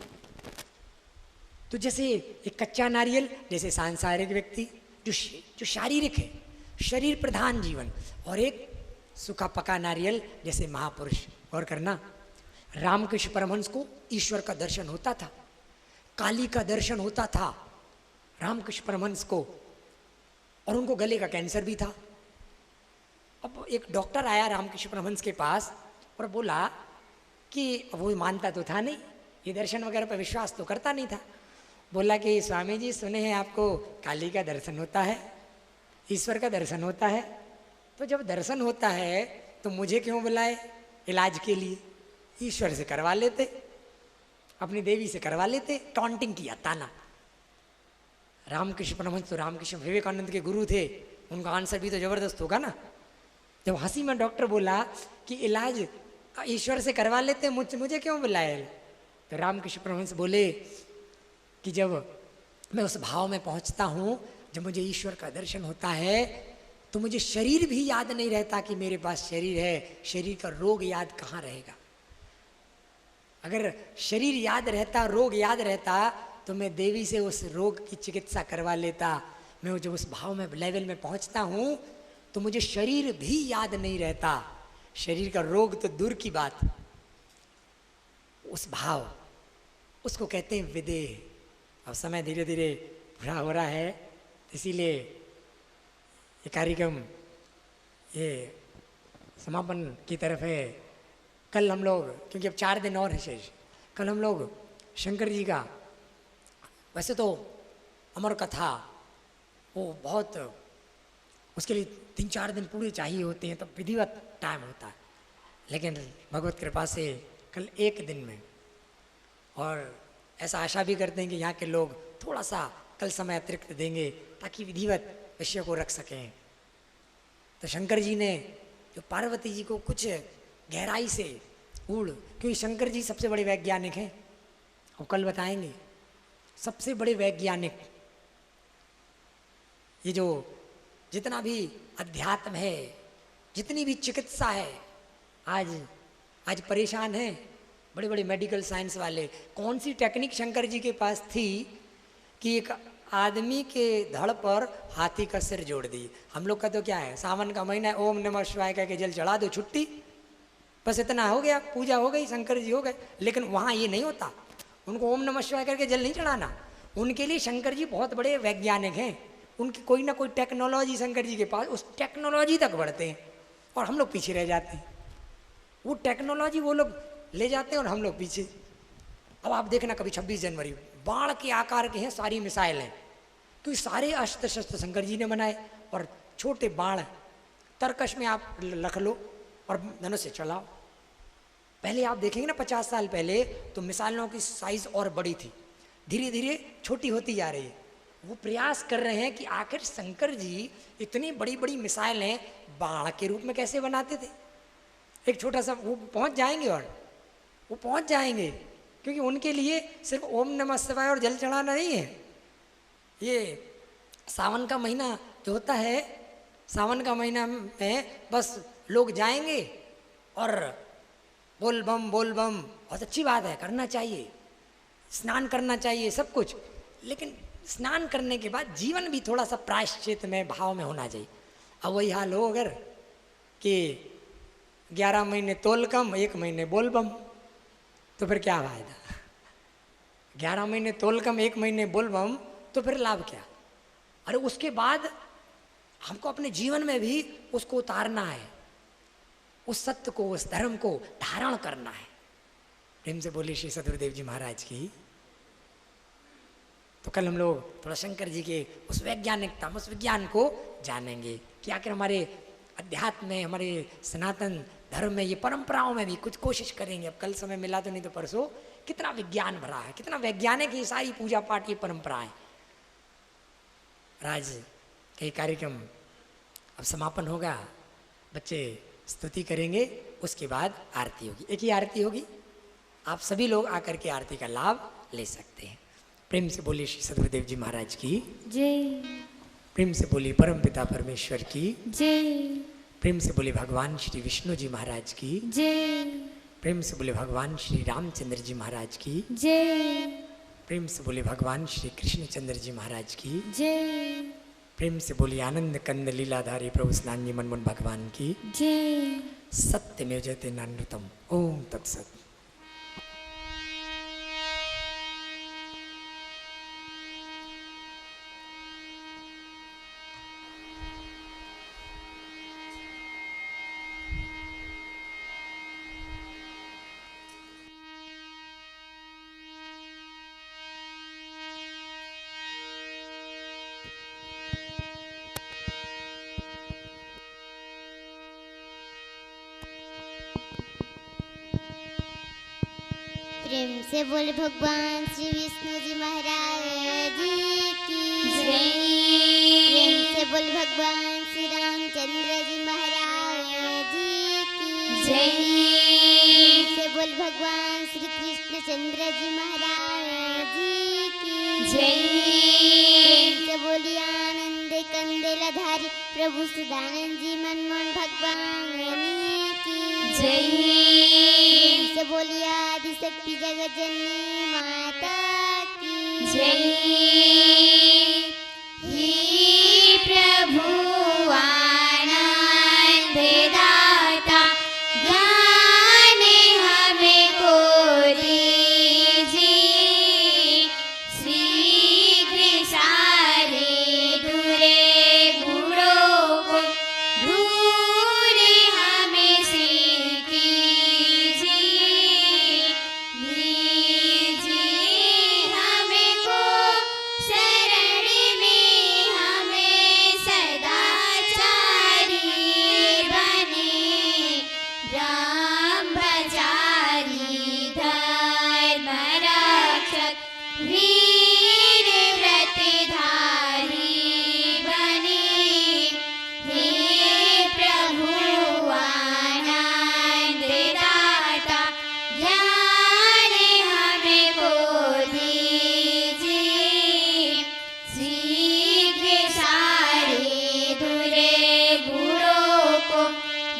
तो जैसे एक कच्चा नारियल, जैसे सांसारिक व्यक्ति जो शारीरिक है, शरीर प्रधान जीवन, और एक सूखा पका नारियल जैसे महापुरुष। और करना, रामकृष्ण परमहंस को ईश्वर का दर्शन होता था, काली का दर्शन होता था रामकृष्ण परमहंस को, और उनको गले का कैंसर भी था। अब एक डॉक्टर आया रामकृष्ण परमहंस के पास और बोला कि वो मानता तो था नहीं, ये दर्शन वगैरह पर विश्वास तो करता नहीं था। बोला कि स्वामी जी सुने हैं आपको काली का दर्शन होता है, ईश्वर का दर्शन होता है, तो जब दर्शन होता है तो मुझे क्यों बुलाए इलाज के लिए? ईश्वर से करवा लेते, अपनी देवी से करवा लेते। टॉन्टिंग किया, ताना। रामकृष्ण परमहंस तो रामकृष्ण विवेकानंद के गुरु थे, उनका आंसर भी तो जबरदस्त होगा ना। जब हंसी में डॉक्टर बोला कि इलाज ईश्वर से करवा लेते, मुझे क्यों बुलाए? तो रामकृष्ण परमहंस बोले कि जब मैं उस भाव में पहुंचता हूँ, जब मुझे ईश्वर का दर्शन होता है, तो मुझे शरीर भी याद नहीं रहता कि मेरे पास शरीर है। शरीर का रोग याद कहाँ रहेगा? अगर शरीर याद रहता, रोग याद रहता, तो मैं देवी से उस रोग की चिकित्सा करवा लेता। मैं जब उस भाव में लेवल में पहुंचता हूँ, तो मुझे शरीर भी याद नहीं रहता। शरीर का रोग तो दूर की बात, उस भाव, उसको कहते हैं विदेह। अब समय धीरे धीरे पूरा हो रहा है, इसीलिए ये कार्यक्रम ये समापन की तरफ है। कल हम लोग, क्योंकि अब 4 दिन और है शेष, कल हम लोग शंकर जी का, वैसे तो अमर कथा वो बहुत, उसके लिए 3-4 दिन पूरे चाहिए होते हैं, तब विधिवत टाइम होता है, लेकिन भगवत कृपा से कल 1 दिन में, और ऐसा आशा भी करते हैं कि यहाँ के लोग थोड़ा सा कल समय अतिरिक्त देंगे ताकि विधिवत विषय को रख सकें। तो शंकर जी ने जो पार्वती जी को कुछ गहराई से क्योंकि शंकर जी सबसे बड़े वैज्ञानिक हैं, वो कल बताएंगे, सबसे बड़े वैज्ञानिक। ये जो जितना भी अध्यात्म है, जितनी भी चिकित्सा है, आज परेशान हैं बड़े बड़े मेडिकल साइंस वाले। कौन सी टेक्निक शंकर जी के पास थी कि एक आदमी के धड़ पर हाथी का सिर जोड़ दी। हम लोग का तो क्या है, सावन का महीना है, ओम नमः शिवाय कह के जल चढ़ा दो, छुट्टी, बस इतना हो गया, पूजा हो गई, शंकर जी हो गए। लेकिन वहाँ ये नहीं होता, उनको ओम नमः शिवाय करके जल नहीं चढ़ाना। उनके लिए शंकर जी बहुत बड़े वैज्ञानिक हैं, उनकी कोई ना कोई टेक्नोलॉजी शंकर जी के पास, उस टेक्नोलॉजी तक बढ़ते हैं और हम लोग पीछे रह जाते हैं। वो टेक्नोलॉजी वो लोग ले जाते हैं और हम लोग पीछे। अब आप देखना कभी 26 जनवरी, बाढ़ के आकार के हैं सारी मिसाइल हैं, क्योंकि सारे अस्त्र शस्त्र शंकर जी ने बनाए, और छोटे बाण तरकश में आप रख लो और धनुष से चलाओ। पहले आप देखेंगे ना 50 साल पहले, तो मिसाइलों की साइज और बड़ी थी, धीरे धीरे छोटी होती जा रही है। वो प्रयास कर रहे हैं कि आखिर शंकर जी इतनी बड़ी बड़ी मिसाइलें बाण के रूप में कैसे बनाते थे। एक छोटा सा वो पहुंच जाएंगे, और वो पहुंच जाएंगे, क्योंकि उनके लिए सिर्फ ओम नमः शिवाय और जल चढ़ाना नहीं है। ये सावन का महीना जो होता है, सावन का महीना में बस लोग जाएंगे और बोल बम बहुत अच्छी बात है, करना चाहिए, स्नान करना चाहिए, सब कुछ, लेकिन स्नान करने के बाद जीवन भी थोड़ा सा प्रायश्चित में भाव में होना चाहिए। अब वही हाल हो अगर कि 11 महीने तोल कम, 1 महीने बोल बम, तो फिर क्या फायदा? 11 महीने तोल कम, 1 महीने बोल बम, तो फिर लाभ क्या? अरे उसके बाद हमको अपने जीवन में भी उसको उतारना है, उस सत्य को, उस धर्म को धारण करना है। प्रेम से बोलिए श्री सदगुरुदेव जी महाराज की। तो कल हम लोग थोड़ा शंकर जी के उस वैज्ञानिकता, उस विज्ञान को जानेंगे कि आखिर हमारे अध्यात्म में, हमारे सनातन धर्म में, ये परंपराओं में भी कुछ कोशिश करेंगे। अब कल समय मिला तो नहीं तो परसों, कितना विज्ञान भरा है, कितना वैज्ञानिक ये सारी पूजा पाठ, ये परंपराएं। आज कई कार्यक्रम अब समापन होगा, बच्चे स्तुति करेंगे, उसके बाद आरती होगी, एक ही आरती होगी, आप सभी लोग आकर के आरती का लाभ ले सकते हैं। प्रेम से बोलिए श्री सदगुरुदेव जी महाराज की जय। प्रेम से बोलिए परम पिता परमेश्वर की जय। प्रेम से बोले भगवान श्री विष्णु जी महाराज की जय। प्रेम से बोले भगवान श्री रामचंद्र जी महाराज की जय। प्रेम से बोले भगवान श्री कृष्णचंद्र जी महाराज की जय। प्रेम से बोले आनंद कंद लीलाधारी प्रभु स्नानी मनमोहन भगवान की जय। सत्यमेव जयते नानृतम। ओम तत्सत। प्रेम से बोले भगवान श्री विष्णु जी महाराज की जय। प्रेम से बोले भगवान श्री रामचंद्र जी महाराज जय से बोल भगवान श्री कृष्ण चंद्र जी महाराज की जय से बोलिए आनंद कंदेलाधारी प्रभु सुदानंद जी मनमोहन भगवान की जय से बोलिए आदि शक्ति जगत जननी माता की जय हे प्रभु आनंद दाता ज्ञान हमें को दीजिए शीघ्र सारे दूरे गुणों को दूर हमें से कीजिए लीजिए हमें को शरण में हमें सदाचारी बने ब्रह्मचारी धर्म रक्षक वीर व्रतधारी बने हे प्रभु आनंद दाता ज्ञान हमें को दीजिए शीघ्र सारे दूरे गुणों को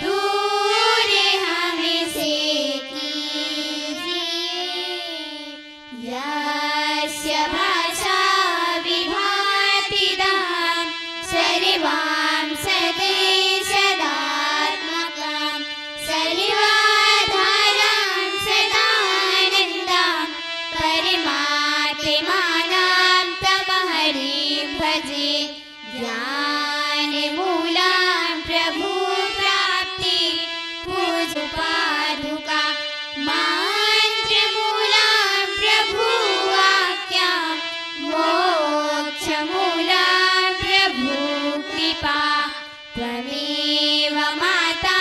दूर हमें से कीजिए यस्य भाषा विभातिदां सर्वां सदेशदात्मकां सर्वाधारां सदानन्दां परमात्मानां तमहरिं भजे ज्ञानमूलां प्रभु प्राप्ति पूजोपाधुका मंत्रमूलां प्रभु वाक्यां मोक्षमूलां प्रभु कृपा त्वमेव माता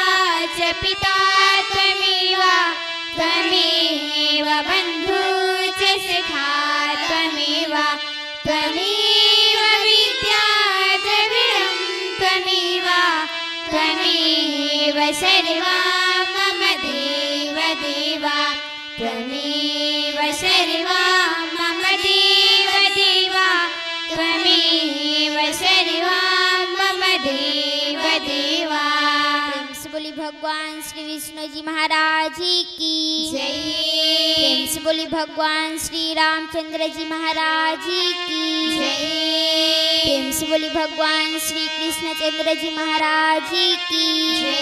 च पिता त्वमेव त्वमेव बन्धु च सखा त्वमेव त्वमेव विद्या द्रविणं त्वमेव त्वमेव सर्वं मम देव देवा त्वमेव सर्वं मम देव देवा त्वमेव सर्वं मम देव देवा प्रेम से बोली भगवान श्री विष्णु जी महाराज की जय प्रेम से बोली भगवान श्री रामचंद्र जी महाराज की जय प्रेम से बोली भगवान श्री कृष्ण चंद्र जी महाराज की जय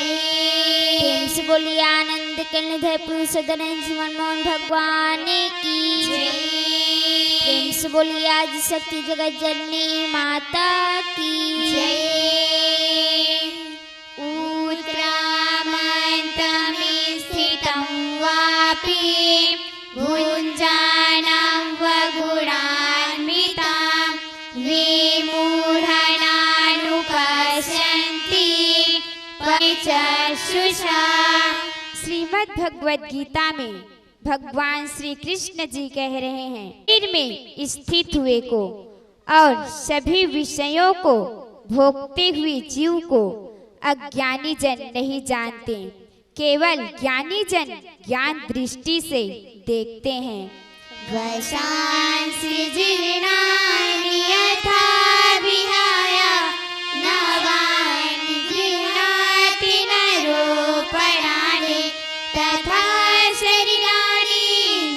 प्रेम से बोली आनंद कलनिधि पुरुषोत्तम जी मनमोहन भगवान की जय प्रेम से बोली आदि शक्ति जगत जननी माता की जय उत्क्रामन्तमे स्थितं वापि भुञ्जानं वगुणान्वितां विमूढानानुपश्यन्ति परिचक्षुषा। श्रीमद् भगवद गीता में भगवान श्री कृष्ण जी कह रहे हैं शरीर में स्थित हुए को और सभी विषयों को भोगते हुए जीव को अज्ञानी जन नहीं जानते, केवल ज्ञानी जन ज्ञान दृष्टि से देखते हैं। वशांसि जीर्णानि यथा विहाय नवानि गृह्णाति नरोपणानि तथा शरीराणि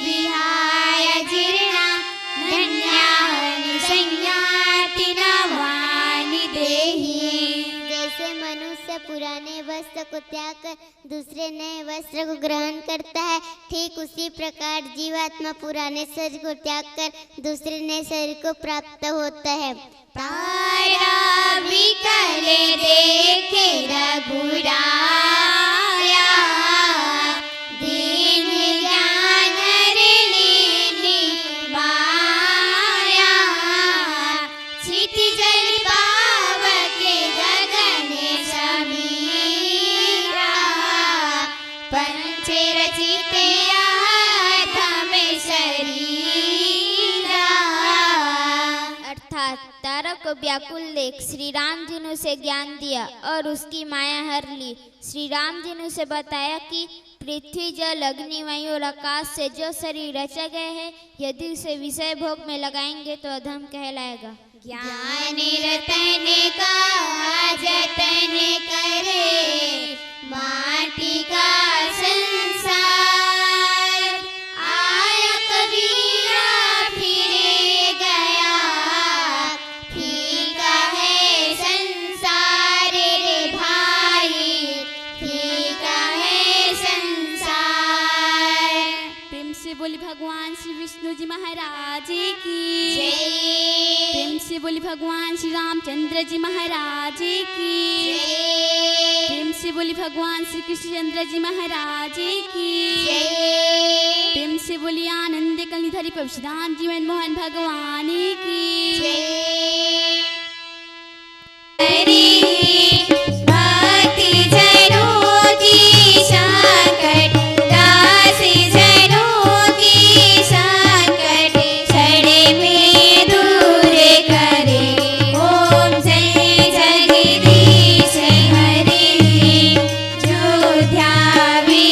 विहाय जीर्णान्यानि संयाति नवानि देहि। जैसे मनुष्य पुराने वस्त्र को त्याग कर दूसरे नए वस्त्र को ग्रहण करता है, ठीक उसी प्रकार जीवात्मा पुराने शरीर को त्याग कर दूसरे नए शरीर को प्राप्त होता है। तारा विकले देखे रघुराया दीन ज्ञान ऋणी माया क्षिति जल पावके गगन समीरा पंचे रचिते आत्म शरीरा। अर्थ अर्थात तारा को व्याकुल देख श्री राम जी ने उसे ज्ञान दिया और उसकी माया हर ली। श्री राम जी ने उसे बताया कि पृथ्वी जल अग्नि वायु और आकाश से जो शरीर रचा गए हैं, यदि उसे विषय भोग में लगाएंगे तो अधम कहलाएगा। ज्ञान रतन का जतन करे, माटी का संसार आया कबीरा फिर गया, फीका है संसार रे भाई, फीका है संसार। प्रेम से बोली भगवान श्री विष्णु जी महाराज की जय, प्रेम से बोली भगवान श्री रामचंद्र जी महाराज की जय, प्रेम से बोली भगवान श्री कृष्णचंद्र जी महाराज की जय, प्रेम से बोली आनंद कलिधरी प्रभुदान जीवन मोहन भगवान की जय। भक्ति जनों की संकट, दासी जनों की संकट, छड़े में दूर करे, ओम जय जगदीश हरि। जो ध्यावे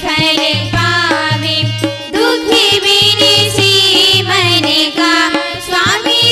फल पावे, दुखी बिन सी मन का स्वामी।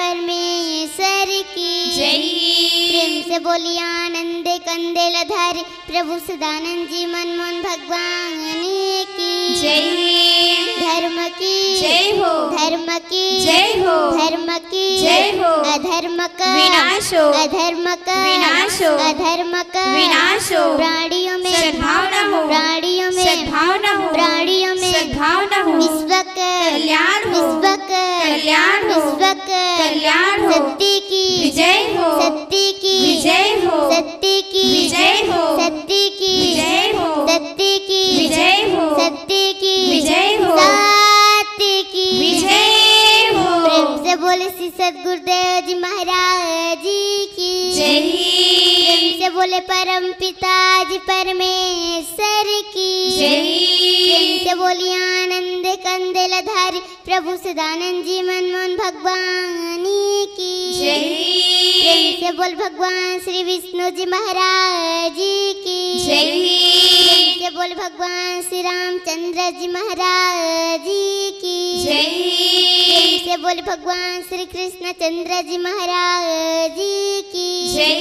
परमेश्वर की जय। प्रेम से बोलिए आनंद कंदेल धारी प्रभु सदानंद जी मनमोहन भगवान की जय। धर्म की जय हो। धर्म की जय हो। धर्म की जय हो। अधर्म का विनाश हो। अधर्म का विनाश हो। अधर्म का विनाश हो। प्राणियों में सद्भावना हो। प्राणियों में सद्भावना हो। प्राणियों में सद्भावना हो। विश्व का कल्याण हो। विश्व का कल्याण हो। विश्व का कल्याण हो। सत्य की विजय हो। सत्य की विजय हो। सत्य की विजय हो। सत्य की विजय हो। सत्य की विजय हो। सत्य की विजय हो। सत्य की विजय हो। प्रेम से बोले श्री सद्गुरुदेव जी महाराज जी की जय। प्रेम से बोले परम पिताजी परमेश्वर की जय। प्रेम से बोलिए आनंद कंदेल धारी प्रभु सदानंद जी मनमोहन भगवान की जय। प्रेम से बोल भगवान श्री विष्णु जी महाराज जी की जय। प्रेम से बोल भगवान श्री रामचंद्र जी महाराज जी की जय। प्रेम से बोल भगवान श्री कृष्ण चंद्र जी महाराज जी की जय।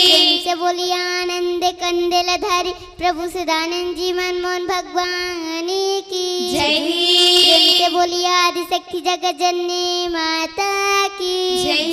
प्रेम से बोलिए आनंद कंदेल धारी प्रभु सदानंद जी मनमोहन भगवान की जय। प्रेम से बोलिए आदिशक्ति जगत जननी माता की जय।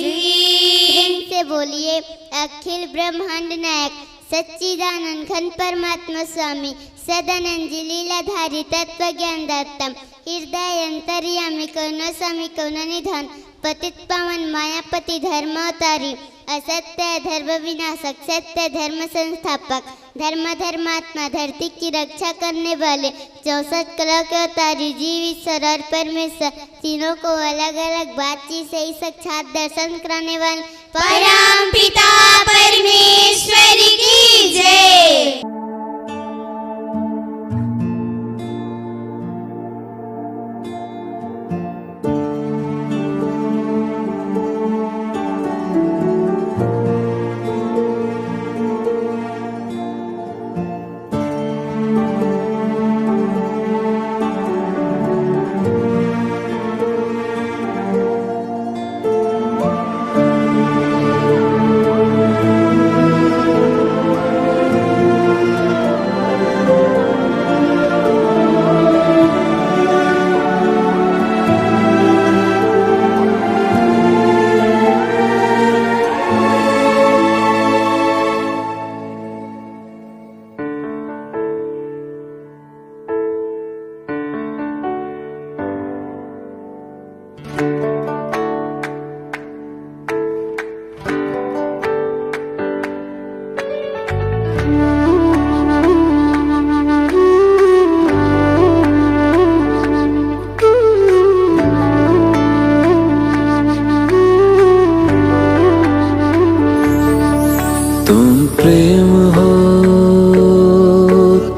प्रेम से बोलिए अखिल ब्रह्मांड नायक सच्चिदानंद घन परमात्मा स्वामी सदानंद जी लीलाधारी तत्व ज्ञान दत्तम हृदय अंतर्यामी करुणा स्वामी करुणा निधान पतित पावन मायापति धर्मावतारी असत्य धर्म विनाशक सत्य धर्म संस्थापक धर्म धर्मात्मा धरती की रक्षा करने वाले 64 कला के अवतारी जीव ईश्वर और परमेश्वर तीनों को अलग अलग बातचीत से ही साक्षात दर्शन कराने वाले परम पिता परमेश्वर की जय। तुम प्रेम हो,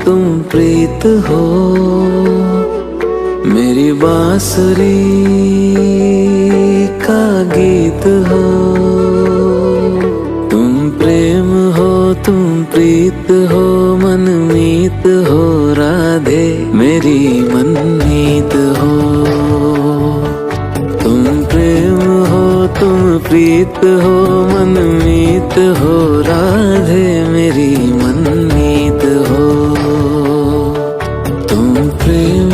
तुम प्रीत हो, मेरी बांसुरी का गीत हो। तुम प्रेम हो, तुम प्रीत हो, मनमीत हो, राधे मेरी मनमीत हो। तुम प्रेम हो, तुम प्रीत हो, मनमीत हो, राधे मेरी मनमीत हो। तुम प्रेम